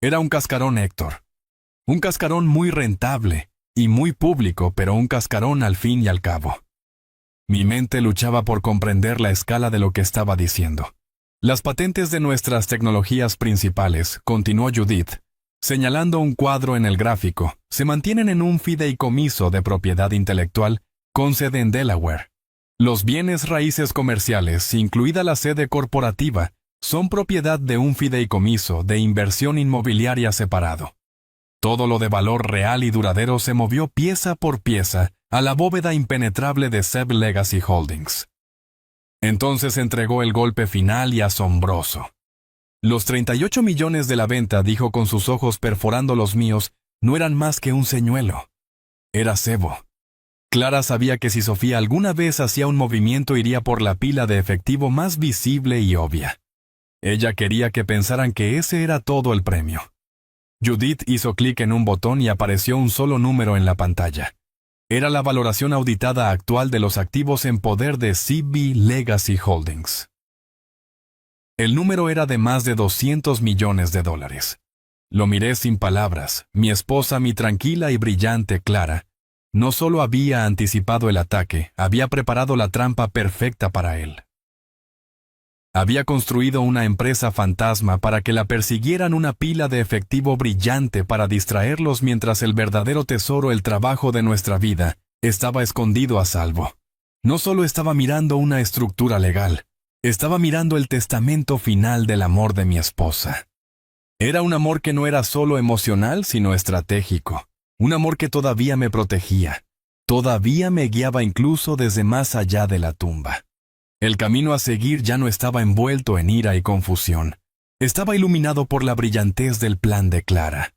Era un cascarón, Héctor. Un cascarón muy rentable y muy público, pero un cascarón al fin y al cabo. Mi mente luchaba por comprender la escala de lo que estaba diciendo. Las patentes de nuestras tecnologías principales, continuó Judith, señalando un cuadro en el gráfico, se mantienen en un fideicomiso de propiedad intelectual con sede en Delaware. Los bienes raíces comerciales, incluida la sede corporativa, son propiedad de un fideicomiso de inversión inmobiliaria separado. Todo lo de valor real y duradero se movió pieza por pieza a la bóveda impenetrable de SEB Legacy Holdings. Entonces entregó el golpe final y asombroso. Los 38 millones de la venta, dijo con sus ojos perforando los míos, no eran más que un señuelo. Era cebo. Clara sabía que si Sofía alguna vez hacía un movimiento iría por la pila de efectivo más visible y obvia. Ella quería que pensaran que ese era todo el premio. Judith hizo clic en un botón y apareció un solo número en la pantalla. Era la valoración auditada actual de los activos en poder de CB Legacy Holdings. El número era de más de $200 millones. Lo miré sin palabras. Mi esposa, mi tranquila y brillante Clara, no solo había anticipado el ataque, había preparado la trampa perfecta para él. Había construido una empresa fantasma para que la persiguieran una pila de efectivo brillante para distraerlos mientras el verdadero tesoro, el trabajo de nuestra vida, estaba escondido a salvo. No solo estaba mirando una estructura legal, estaba mirando el testamento final del amor de mi esposa. Era un amor que no era solo emocional, sino estratégico. Un amor que todavía me protegía. Todavía me guiaba incluso desde más allá de la tumba. El camino a seguir ya no estaba envuelto en ira y confusión. Estaba iluminado por la brillantez del plan de Clara.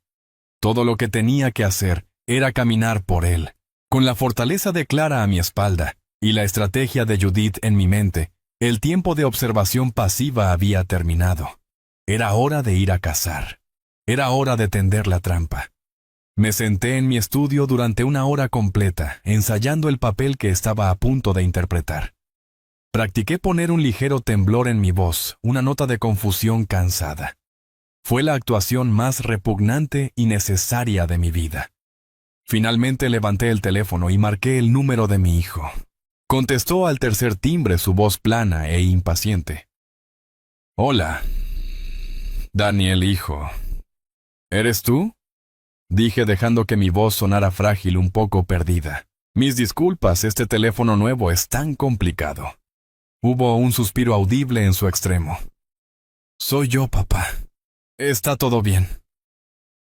Todo lo que tenía que hacer era caminar por él. Con la fortaleza de Clara a mi espalda y la estrategia de Judith en mi mente, el tiempo de observación pasiva había terminado. Era hora de ir a cazar. Era hora de tender la trampa. Me senté en mi estudio durante 1 hora completa, ensayando el papel que estaba a punto de interpretar. Practiqué poner un ligero temblor en mi voz, una nota de confusión cansada. Fue la actuación más repugnante y necesaria de mi vida. Finalmente levanté el teléfono y marqué el número de mi hijo. Contestó al tercer timbre su voz plana e impaciente. «Hola. Daniel, hijo. ¿Eres tú?», dije dejando que mi voz sonara frágil, un poco perdida. «Mis disculpas, este teléfono nuevo es tan complicado». Hubo un suspiro audible en su extremo. «Soy yo, papá. Está todo bien».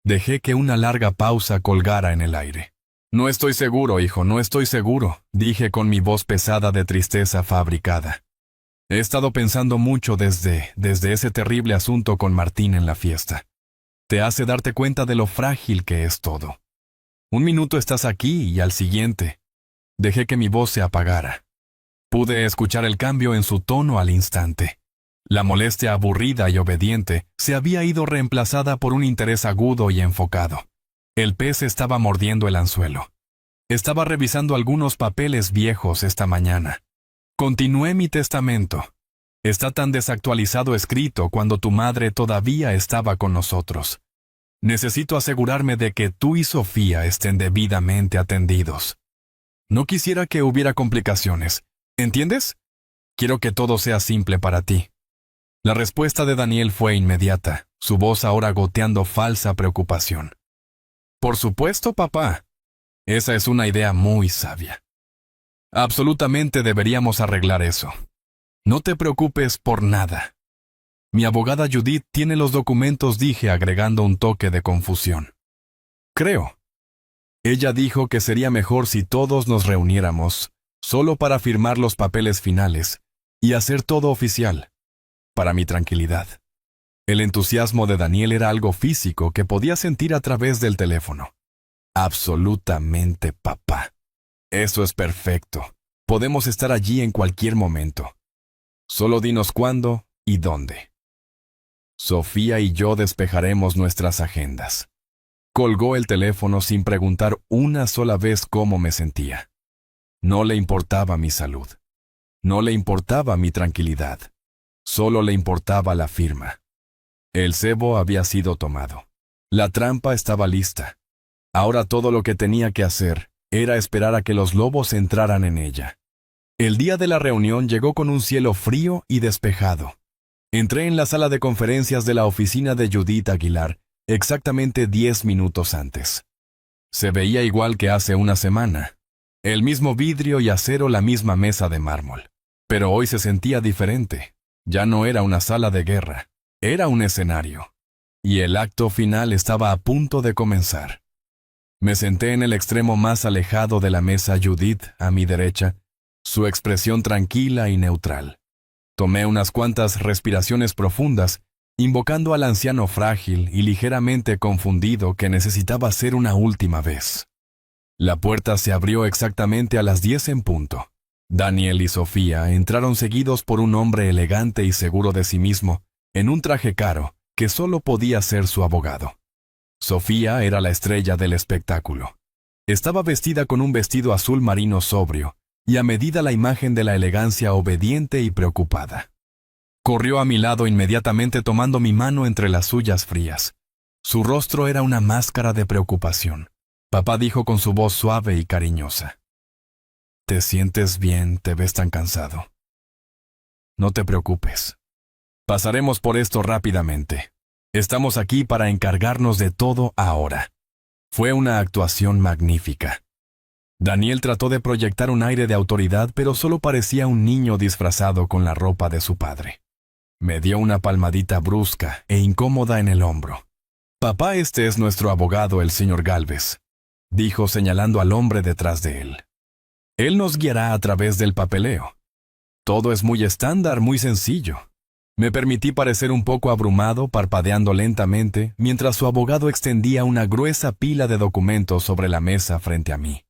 Dejé que una larga pausa colgara en el aire. «No estoy seguro, hijo, no estoy seguro», dije con mi voz pesada de tristeza fabricada. «He estado pensando mucho desde ese terrible asunto con Martín en la fiesta. Te hace darte cuenta de lo frágil que es todo. Un minuto estás aquí y al siguiente». Dejé que mi voz se apagara. Pude escuchar el cambio en su tono al instante. La molestia aburrida y obediente se había ido reemplazada por un interés agudo y enfocado. El pez estaba mordiendo el anzuelo. Estaba revisando algunos papeles viejos esta mañana. Continué mi testamento. Está tan desactualizado escrito cuando tu madre todavía estaba con nosotros. Necesito asegurarme de que tú y Sofía estén debidamente atendidos. No quisiera que hubiera complicaciones. ¿Entiendes? Quiero que todo sea simple para ti». La respuesta de Daniel fue inmediata, su voz ahora goteando falsa preocupación. Por supuesto, papá. Esa es una idea muy sabia. Absolutamente deberíamos arreglar eso. No te preocupes por nada. Mi abogada Judith tiene los documentos, dije agregando un toque de confusión. Creo. Ella dijo que sería mejor si todos nos reuniéramos, solo para firmar los papeles finales y hacer todo oficial, para mi tranquilidad. El entusiasmo de Daniel era algo físico que podía sentir a través del teléfono. Absolutamente, papá. Eso es perfecto. Podemos estar allí en cualquier momento. Solo dinos cuándo y dónde. Sofía y yo despejaremos nuestras agendas. Colgó el teléfono sin preguntar una sola vez cómo me sentía. No le importaba mi salud. No le importaba mi tranquilidad. Solo le importaba la firma. El cebo había sido tomado. La trampa estaba lista. Ahora todo lo que tenía que hacer era esperar a que los lobos entraran en ella. El día de la reunión llegó con un cielo frío y despejado. Entré en la sala de conferencias de la oficina de Judith Aguilar exactamente 10 minutos antes. Se veía igual que hace una semana. El mismo vidrio y acero, la misma mesa de mármol. Pero hoy se sentía diferente. Ya no era una sala de guerra. Era un escenario. Y el acto final estaba a punto de comenzar. Me senté en el extremo más alejado de la mesa, Judith, a mi derecha, su expresión tranquila y neutral. Tomé unas cuantas respiraciones profundas, invocando al anciano frágil y ligeramente confundido que necesitaba hacer una última vez. La puerta se abrió exactamente a las 10 en punto. Daniel y Sofía entraron seguidos por un hombre elegante y seguro de sí mismo, en un traje caro, que solo podía ser su abogado. Sofía era la estrella del espectáculo. Estaba vestida con un vestido azul marino sobrio, y a medida la imagen de la elegancia obediente y preocupada. Corrió a mi lado inmediatamente tomando mi mano entre las suyas frías. Su rostro era una máscara de preocupación. Papá dijo con su voz suave y cariñosa: «¿Te sientes bien? ¿Te ves tan cansado? No te preocupes. Pasaremos por esto rápidamente. Estamos aquí para encargarnos de todo ahora». Fue una actuación magnífica. Daniel trató de proyectar un aire de autoridad, pero solo parecía un niño disfrazado con la ropa de su padre. Me dio una palmadita brusca e incómoda en el hombro. «Papá, este es nuestro abogado, el señor Gálvez», dijo señalando al hombre detrás de él. «Él nos guiará a través del papeleo. Todo es muy estándar, muy sencillo». Me permití parecer un poco abrumado, parpadeando lentamente, mientras su abogado extendía una gruesa pila de documentos sobre la mesa frente a mí.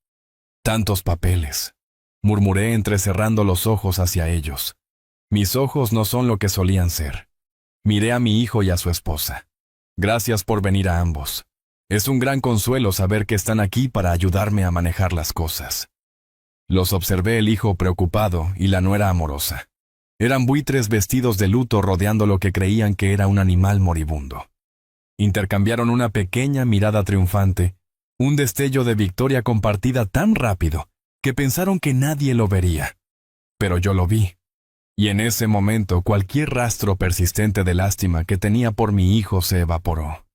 «Tantos papeles», murmuré entrecerrando los ojos hacia ellos. Mis ojos no son lo que solían ser. Miré a mi hijo y a su esposa. Gracias por venir a ambos. Es un gran consuelo saber que están aquí para ayudarme a manejar las cosas. Los observé, el hijo preocupado y la nuera amorosa. Eran buitres vestidos de luto rodeando lo que creían que era un animal moribundo. Intercambiaron una pequeña mirada triunfante, un destello de victoria compartida tan rápido que pensaron que nadie lo vería. Pero yo lo vi. Y en ese momento cualquier rastro persistente de lástima que tenía por mi hijo se evaporó.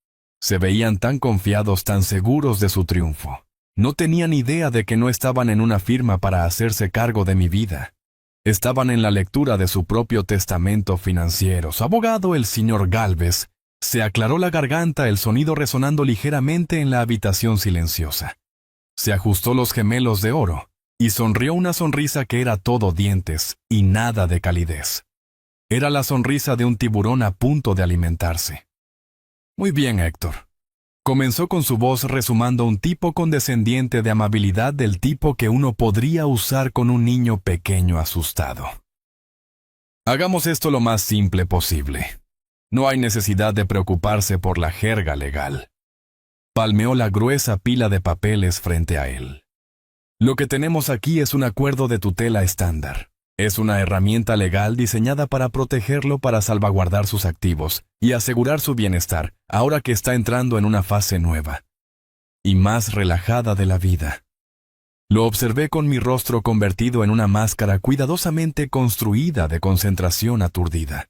Se veían tan confiados, tan seguros de su triunfo. No tenían idea de que no estaban en una firma para hacerse cargo de mi vida. Estaban en la lectura de su propio testamento financiero. Su abogado, el señor Gálvez, se aclaró la garganta, el sonido resonando ligeramente en la habitación silenciosa. Se ajustó los gemelos de oro y sonrió una sonrisa que era todo dientes y nada de calidez. Era la sonrisa de un tiburón a punto de alimentarse. «Muy bien, Héctor», comenzó con su voz resumando, un tipo condescendiente de amabilidad del tipo que uno podría usar con un niño pequeño asustado. «Hagamos esto lo más simple posible. No hay necesidad de preocuparse por la jerga legal». Palmeó la gruesa pila de papeles frente a él. «Lo que tenemos aquí es un acuerdo de tutela estándar. Es una herramienta legal diseñada para protegerlo, para salvaguardar sus activos y asegurar su bienestar, ahora que está entrando en una fase nueva y más relajada de la vida». Lo observé con mi rostro convertido en una máscara cuidadosamente construida de concentración aturdida.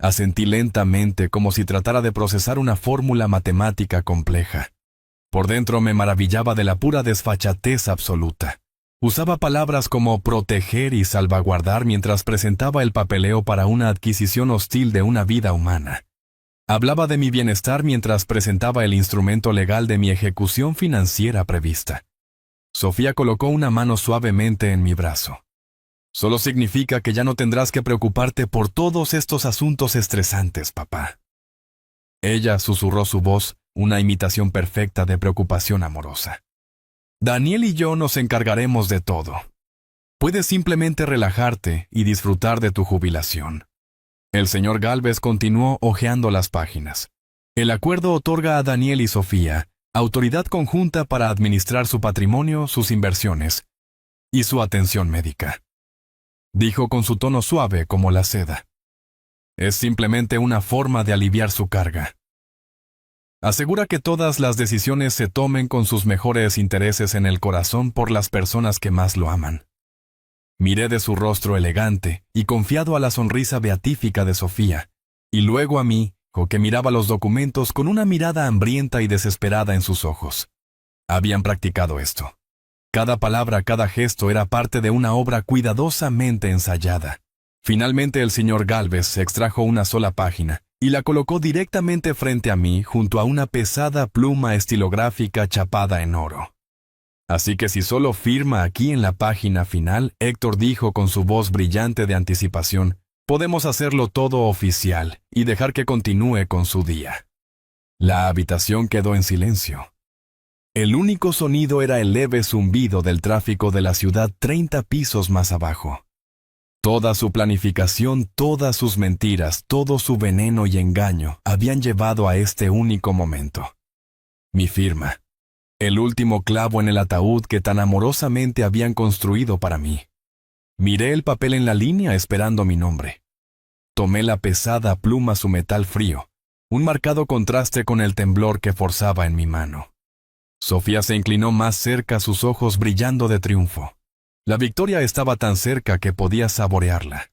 Asentí lentamente, como si tratara de procesar una fórmula matemática compleja. Por dentro me maravillaba de la pura desfachatez absoluta. Usaba palabras como proteger y salvaguardar mientras presentaba el papeleo para una adquisición hostil de una vida humana. Hablaba de mi bienestar mientras presentaba el instrumento legal de mi ejecución financiera prevista. Sofía colocó una mano suavemente en mi brazo. Solo significa que ya no tendrás que preocuparte por todos estos asuntos estresantes, papá. Ella susurró su voz, una imitación perfecta de preocupación amorosa. Daniel y yo nos encargaremos de todo. Puedes simplemente relajarte y disfrutar de tu jubilación. El señor Gálvez continuó hojeando las páginas. El acuerdo otorga a Daniel y Sofía autoridad conjunta para administrar su patrimonio, sus inversiones y su atención médica. Dijo con su tono suave como la seda. Es simplemente una forma de aliviar su carga. Asegura que todas las decisiones se tomen con sus mejores intereses en el corazón por las personas que más lo aman. Miré de su rostro elegante y confiado a la sonrisa beatífica de Sofía, y luego a mí, que miraba los documentos con una mirada hambrienta y desesperada en sus ojos. Habían practicado esto. Cada palabra, cada gesto era parte de una obra cuidadosamente ensayada. Finalmente el señor Gálvez extrajo una sola página y la colocó directamente frente a mí junto a una pesada pluma estilográfica chapada en oro. Así que si solo firma aquí en la página final, Héctor dijo con su voz brillante de anticipación, podemos hacerlo todo oficial y dejar que continúe con su día. La habitación quedó en silencio. El único sonido era el leve zumbido del tráfico de la ciudad 30 pisos más abajo. Toda su planificación, todas sus mentiras, todo su veneno y engaño habían llevado a este único momento. Mi firma. El último clavo en el ataúd que tan amorosamente habían construido para mí. Miré el papel en la línea esperando mi nombre. Tomé la pesada pluma su metal frío, un marcado contraste con el temblor que forzaba en mi mano. Sofía se inclinó más cerca, sus ojos brillando de triunfo. La victoria estaba tan cerca que podía saborearla.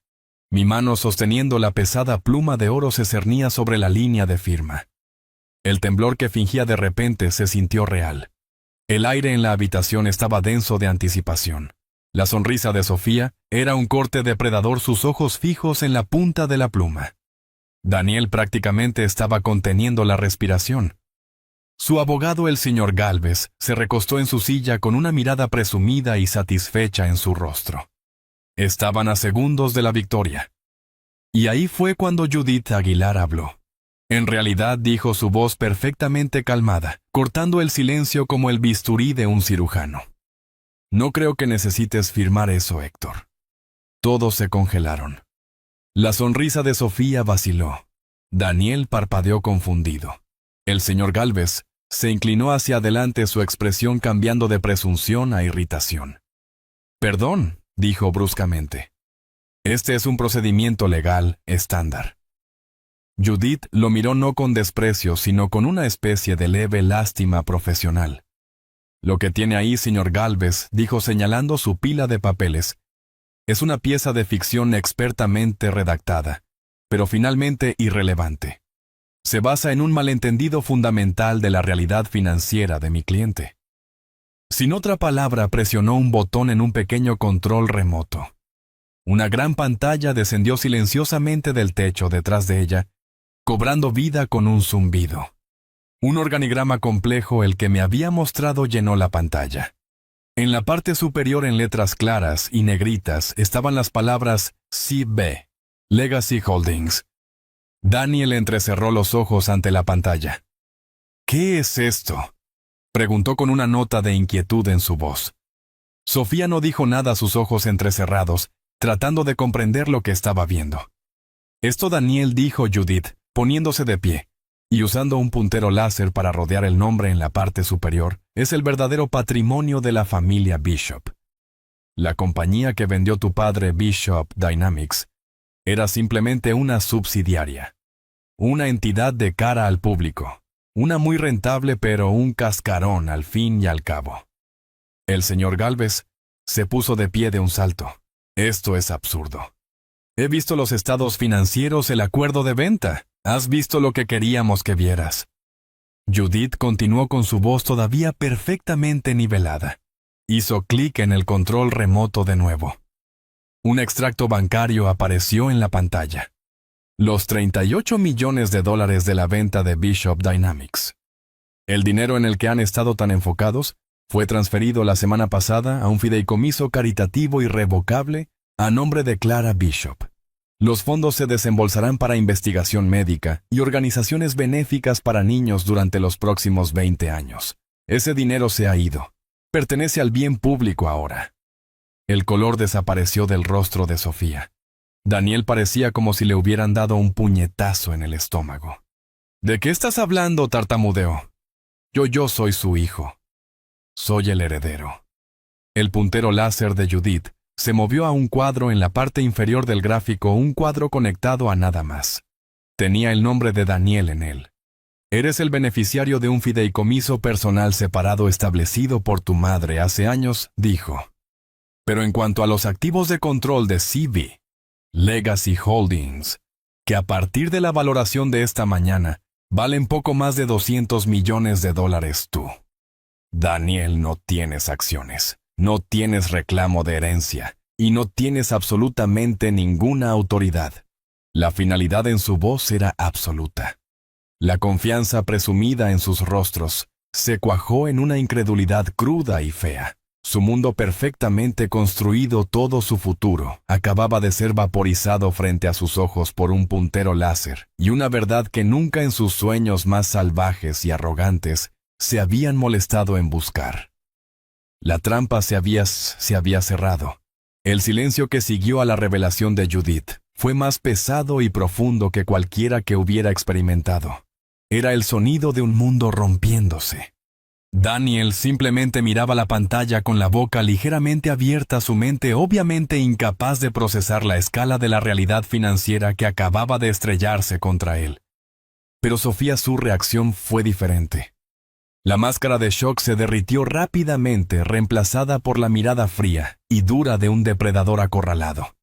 Mi mano sosteniendo la pesada pluma de oro se cernía sobre la línea de firma. El temblor que fingía de repente se sintió real. El aire en la habitación estaba denso de anticipación. La sonrisa de Sofía era un corte depredador, sus ojos fijos en la punta de la pluma. Daniel prácticamente estaba conteniendo la respiración. Su abogado, el señor Gálvez, se recostó en su silla con una mirada presumida y satisfecha en su rostro. Estaban a segundos de la victoria. Y ahí fue cuando Judith Aguilar habló. En realidad dijo su voz perfectamente calmada, cortando el silencio como el bisturí de un cirujano. No creo que necesites firmar eso, Héctor. Todos se congelaron. La sonrisa de Sofía vaciló. Daniel parpadeó confundido. El señor Gálvez se inclinó hacia adelante, su expresión cambiando de presunción a irritación. Perdón, dijo bruscamente. Este es un procedimiento legal estándar. Judith lo miró no con desprecio, sino con una especie de leve lástima profesional. Lo que tiene ahí, señor Gálvez, dijo señalando su pila de papeles, es una pieza de ficción expertamente redactada, pero finalmente irrelevante. Se basa en un malentendido fundamental de la realidad financiera de mi cliente. Sin otra palabra, presionó un botón en un pequeño control remoto. Una gran pantalla descendió silenciosamente del techo detrás de ella, cobrando vida con un zumbido. Un organigrama complejo, el que me había mostrado, llenó la pantalla. En la parte superior, en letras claras y negritas, estaban las palabras CB, Legacy Holdings. Daniel entrecerró los ojos ante la pantalla. ¿Qué es esto?, preguntó con una nota de inquietud en su voz. Sofía no dijo nada, sus ojos entrecerrados, tratando de comprender lo que estaba viendo. Esto, Daniel, dijo Judith, poniéndose de pie, y usando un puntero láser para rodear el nombre en la parte superior, es el verdadero patrimonio de la familia Bishop. La compañía que vendió tu padre, Bishop Dynamics, era simplemente una subsidiaria. Una entidad de cara al público. Una muy rentable, pero un cascarón al fin y al cabo. El señor Gálvez se puso de pie de un salto. Esto es absurdo. He visto los estados financieros, el acuerdo de venta. Has visto lo que queríamos que vieras. Judith continuó con su voz todavía perfectamente nivelada. Hizo clic en el control remoto de nuevo. Un extracto bancario apareció en la pantalla. Los 38 millones de dólares de la venta de Bishop Dynamics. El dinero en el que han estado tan enfocados fue transferido la semana pasada a un fideicomiso caritativo irrevocable a nombre de Clara Bishop. Los fondos se desembolsarán para investigación médica y organizaciones benéficas para niños durante los próximos 20 años. Ese dinero se ha ido. Pertenece al bien público ahora. El color desapareció del rostro de Sofía. Daniel parecía como si le hubieran dado un puñetazo en el estómago. ¿De qué estás hablando?, tartamudeó. Yo soy su hijo. Soy el heredero. El puntero láser de Judith se movió a un cuadro en la parte inferior del gráfico, un cuadro conectado a nada más. Tenía el nombre de Daniel en él. Eres el beneficiario de un fideicomiso personal separado establecido por tu madre hace años, dijo. Pero en cuanto a los activos de control de CB, Legacy Holdings, que a partir de la valoración de esta mañana, valen poco más de 200 millones de dólares tú. Daniel, no tienes acciones. No tienes reclamo de herencia, y no tienes absolutamente ninguna autoridad. La finalidad en su voz era absoluta. La confianza presumida en sus rostros se cuajó en una incredulidad cruda y fea. Su mundo perfectamente construido, todo su futuro, acababa de ser vaporizado frente a sus ojos por un puntero láser, y una verdad que nunca en sus sueños más salvajes y arrogantes se habían molestado en buscar. La trampa se había cerrado. El silencio que siguió a la revelación de Judith fue más pesado y profundo que cualquiera que hubiera experimentado. Era el sonido de un mundo rompiéndose. Daniel simplemente miraba la pantalla con la boca ligeramente abierta, su mente obviamente incapaz de procesar la escala de la realidad financiera que acababa de estrellarse contra él. Pero Sofía, su reacción fue diferente. La máscara de shock se derritió rápidamente, reemplazada por la mirada fría y dura de un depredador acorralado.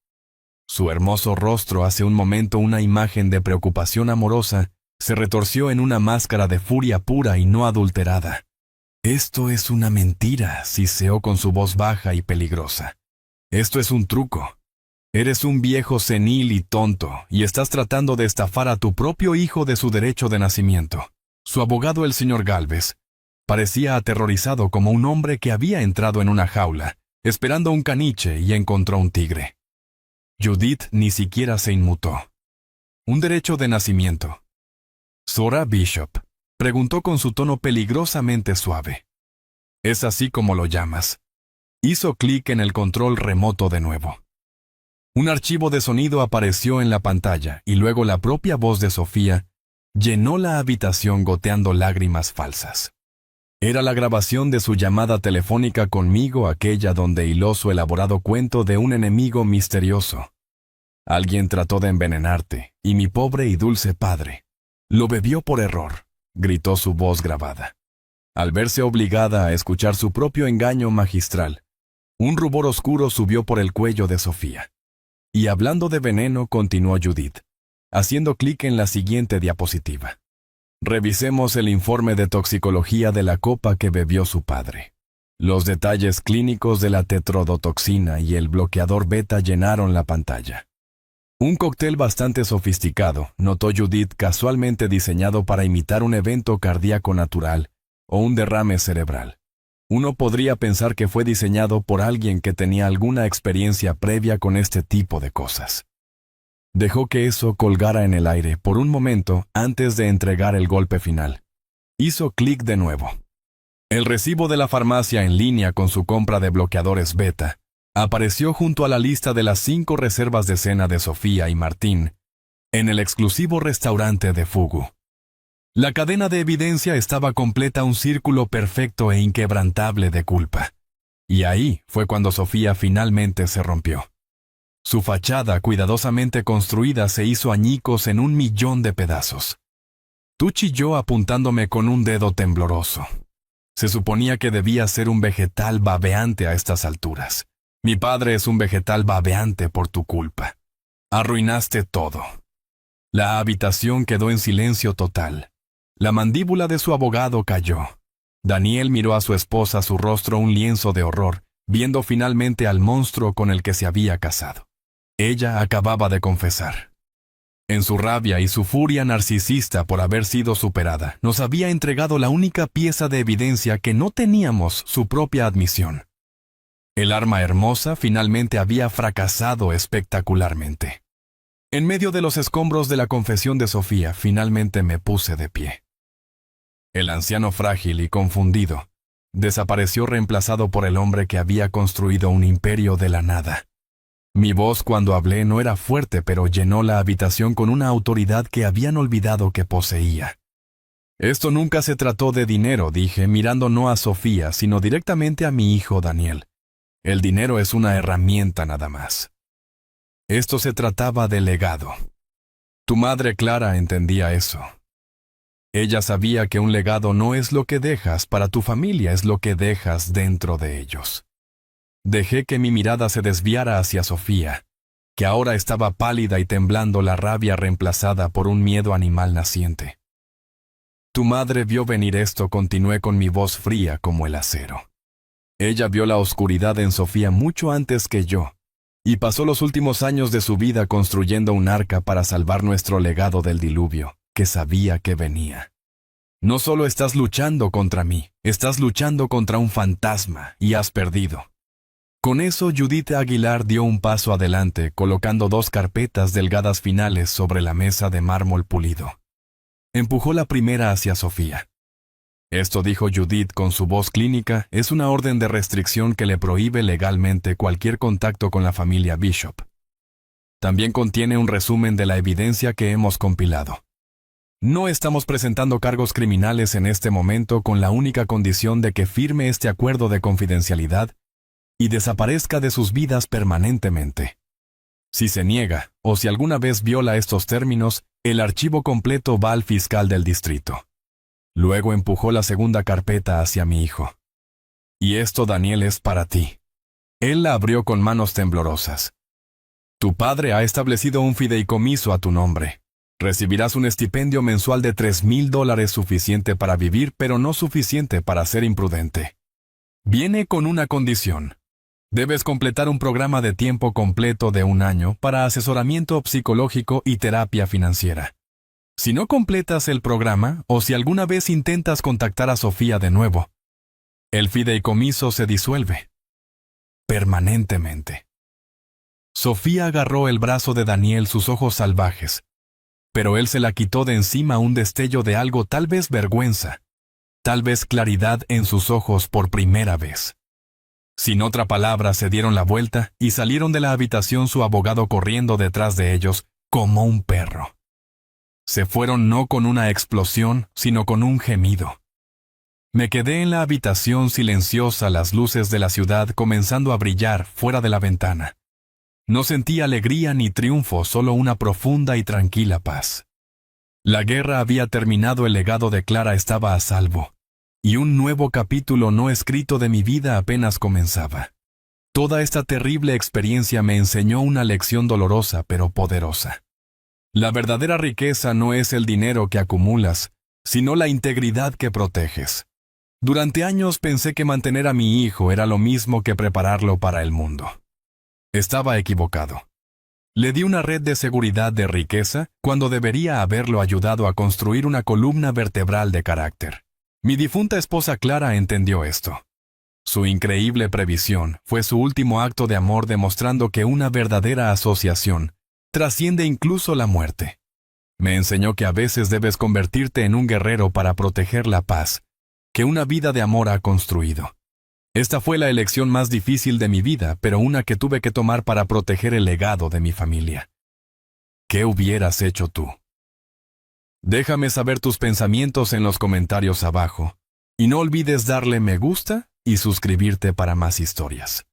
Su hermoso rostro, hace un momento una imagen de preocupación amorosa, se retorció en una máscara de furia pura y no adulterada. «Esto es una mentira», siseó con su voz baja y peligrosa. «Esto es un truco. Eres un viejo senil y tonto, y estás tratando de estafar a tu propio hijo de su derecho de nacimiento». Su abogado, el señor Galvez, parecía aterrorizado como un hombre que había entrado en una jaula, esperando un caniche y encontró un tigre. Judith ni siquiera se inmutó. «¿Un derecho de nacimiento?». «Zora Bishop», preguntó con su tono peligrosamente suave. «¿Es así como lo llamas?». Hizo clic en el control remoto de nuevo. Un archivo de sonido apareció en la pantalla y luego la propia voz de Sofía llenó la habitación goteando lágrimas falsas. Era la grabación de su llamada telefónica conmigo, aquella donde hiló su elaborado cuento de un enemigo misterioso. «Alguien trató de envenenarte, y mi pobre y dulce padre lo bebió por error», gritó su voz grabada. Al verse obligada a escuchar su propio engaño magistral, un rubor oscuro subió por el cuello de Sofía. Y hablando de veneno, continuó Judith, haciendo clic en la siguiente diapositiva. «Revisemos el informe de toxicología de la copa que bebió su padre». Los detalles clínicos de la tetrodotoxina y el bloqueador beta llenaron la pantalla. Un cóctel bastante sofisticado, notó Judith, casualmente diseñado para imitar un evento cardíaco natural o un derrame cerebral. Uno podría pensar que fue diseñado por alguien que tenía alguna experiencia previa con este tipo de cosas. Dejó que eso colgara en el aire por un momento antes de entregar el golpe final. Hizo clic de nuevo. El recibo de la farmacia en línea con su compra de bloqueadores beta apareció junto a la lista de las 5 reservas de cena de Sofía y Martín en el exclusivo restaurante de Fugu. La cadena de evidencia estaba completa, un círculo perfecto e inquebrantable de culpa. Y ahí fue cuando Sofía finalmente se rompió. Su fachada, cuidadosamente construida, se hizo añicos en 1.000.000 de pedazos. Tú, chilló apuntándome con un dedo tembloroso. Se suponía que debía ser un vegetal babeante a estas alturas. Mi padre es un vegetal babeante por tu culpa. Arruinaste todo. La habitación quedó en silencio total. La mandíbula de su abogado cayó. Daniel miró a su esposa, su rostro un lienzo de horror, viendo finalmente al monstruo con el que se había casado. Ella acababa de confesar. En su rabia y su furia narcisista por haber sido superada, nos había entregado la única pieza de evidencia que no teníamos, su propia admisión. El arma hermosa finalmente había fracasado espectacularmente. En medio de los escombros de la confesión de Sofía, finalmente me puse de pie. El anciano frágil y confundido desapareció reemplazado por el hombre que había construido un imperio de la nada. Mi voz cuando hablé no era fuerte, pero llenó la habitación con una autoridad que habían olvidado que poseía. Esto nunca se trató de dinero, dije, mirando no a Sofía, sino directamente a mi hijo Daniel. El dinero es una herramienta nada más. Esto se trataba de legado. Tu madre Clara entendía eso. Ella sabía que un legado no es lo que dejas para tu familia, es lo que dejas dentro de ellos. Dejé que mi mirada se desviara hacia Sofía, que ahora estaba pálida y temblando, la rabia reemplazada por un miedo animal naciente. Tu madre vio venir esto, continué con mi voz fría como el acero. Ella vio la oscuridad en Sofía mucho antes que yo, y pasó los últimos años de su vida construyendo un arca para salvar nuestro legado del diluvio, que sabía que venía. No solo estás luchando contra mí, estás luchando contra un fantasma, y has perdido. Con eso, Judith Aguilar dio un paso adelante, colocando 2 carpetas delgadas finales sobre la mesa de mármol pulido. Empujó la primera hacia Sofía. Esto, dijo Judith con su voz clínica, es una orden de restricción que le prohíbe legalmente cualquier contacto con la familia Bishop. También contiene un resumen de la evidencia que hemos compilado. No estamos presentando cargos criminales en este momento, con la única condición de que firme este acuerdo de confidencialidad y desaparezca de sus vidas permanentemente. Si se niega, o si alguna vez viola estos términos, el archivo completo va al fiscal del distrito. Luego empujó la segunda carpeta hacia mi hijo. Y esto, Daniel, es para ti. Él la abrió con manos temblorosas. Tu padre ha establecido un fideicomiso a tu nombre. Recibirás un estipendio mensual de $3,000, suficiente para vivir, pero no suficiente para ser imprudente. Viene con una condición. Debes completar un programa de tiempo completo de 1 año para asesoramiento psicológico y terapia financiera. Si no completas el programa, o si alguna vez intentas contactar a Sofía de nuevo, el fideicomiso se disuelve. Permanentemente. Sofía agarró el brazo de Daniel, sus ojos salvajes. Pero él se la quitó de encima, un destello de algo, tal vez vergüenza, tal vez claridad en sus ojos por primera vez. Sin otra palabra, se dieron la vuelta y salieron de la habitación, su abogado corriendo detrás de ellos como un perro. Se fueron no con una explosión, sino con un gemido. Me quedé en la habitación silenciosa, las luces de la ciudad comenzando a brillar fuera de la ventana. No sentí alegría ni triunfo, solo una profunda y tranquila paz. La guerra había terminado, el legado de Clara estaba a salvo, y un nuevo capítulo no escrito de mi vida apenas comenzaba. Toda esta terrible experiencia me enseñó una lección dolorosa pero poderosa. La verdadera riqueza no es el dinero que acumulas, sino la integridad que proteges. Durante años pensé que mantener a mi hijo era lo mismo que prepararlo para el mundo. Estaba equivocado. Le di una red de seguridad de riqueza cuando debería haberlo ayudado a construir una columna vertebral de carácter. Mi difunta esposa Clara entendió esto. Su increíble previsión fue su último acto de amor, demostrando que una verdadera asociación trasciende incluso la muerte. Me enseñó que a veces debes convertirte en un guerrero para proteger la paz que una vida de amor ha construido. Esta fue la elección más difícil de mi vida, pero una que tuve que tomar para proteger el legado de mi familia. ¿Qué hubieras hecho tú? Déjame saber tus pensamientos en los comentarios abajo, y no olvides darle me gusta y suscribirte para más historias.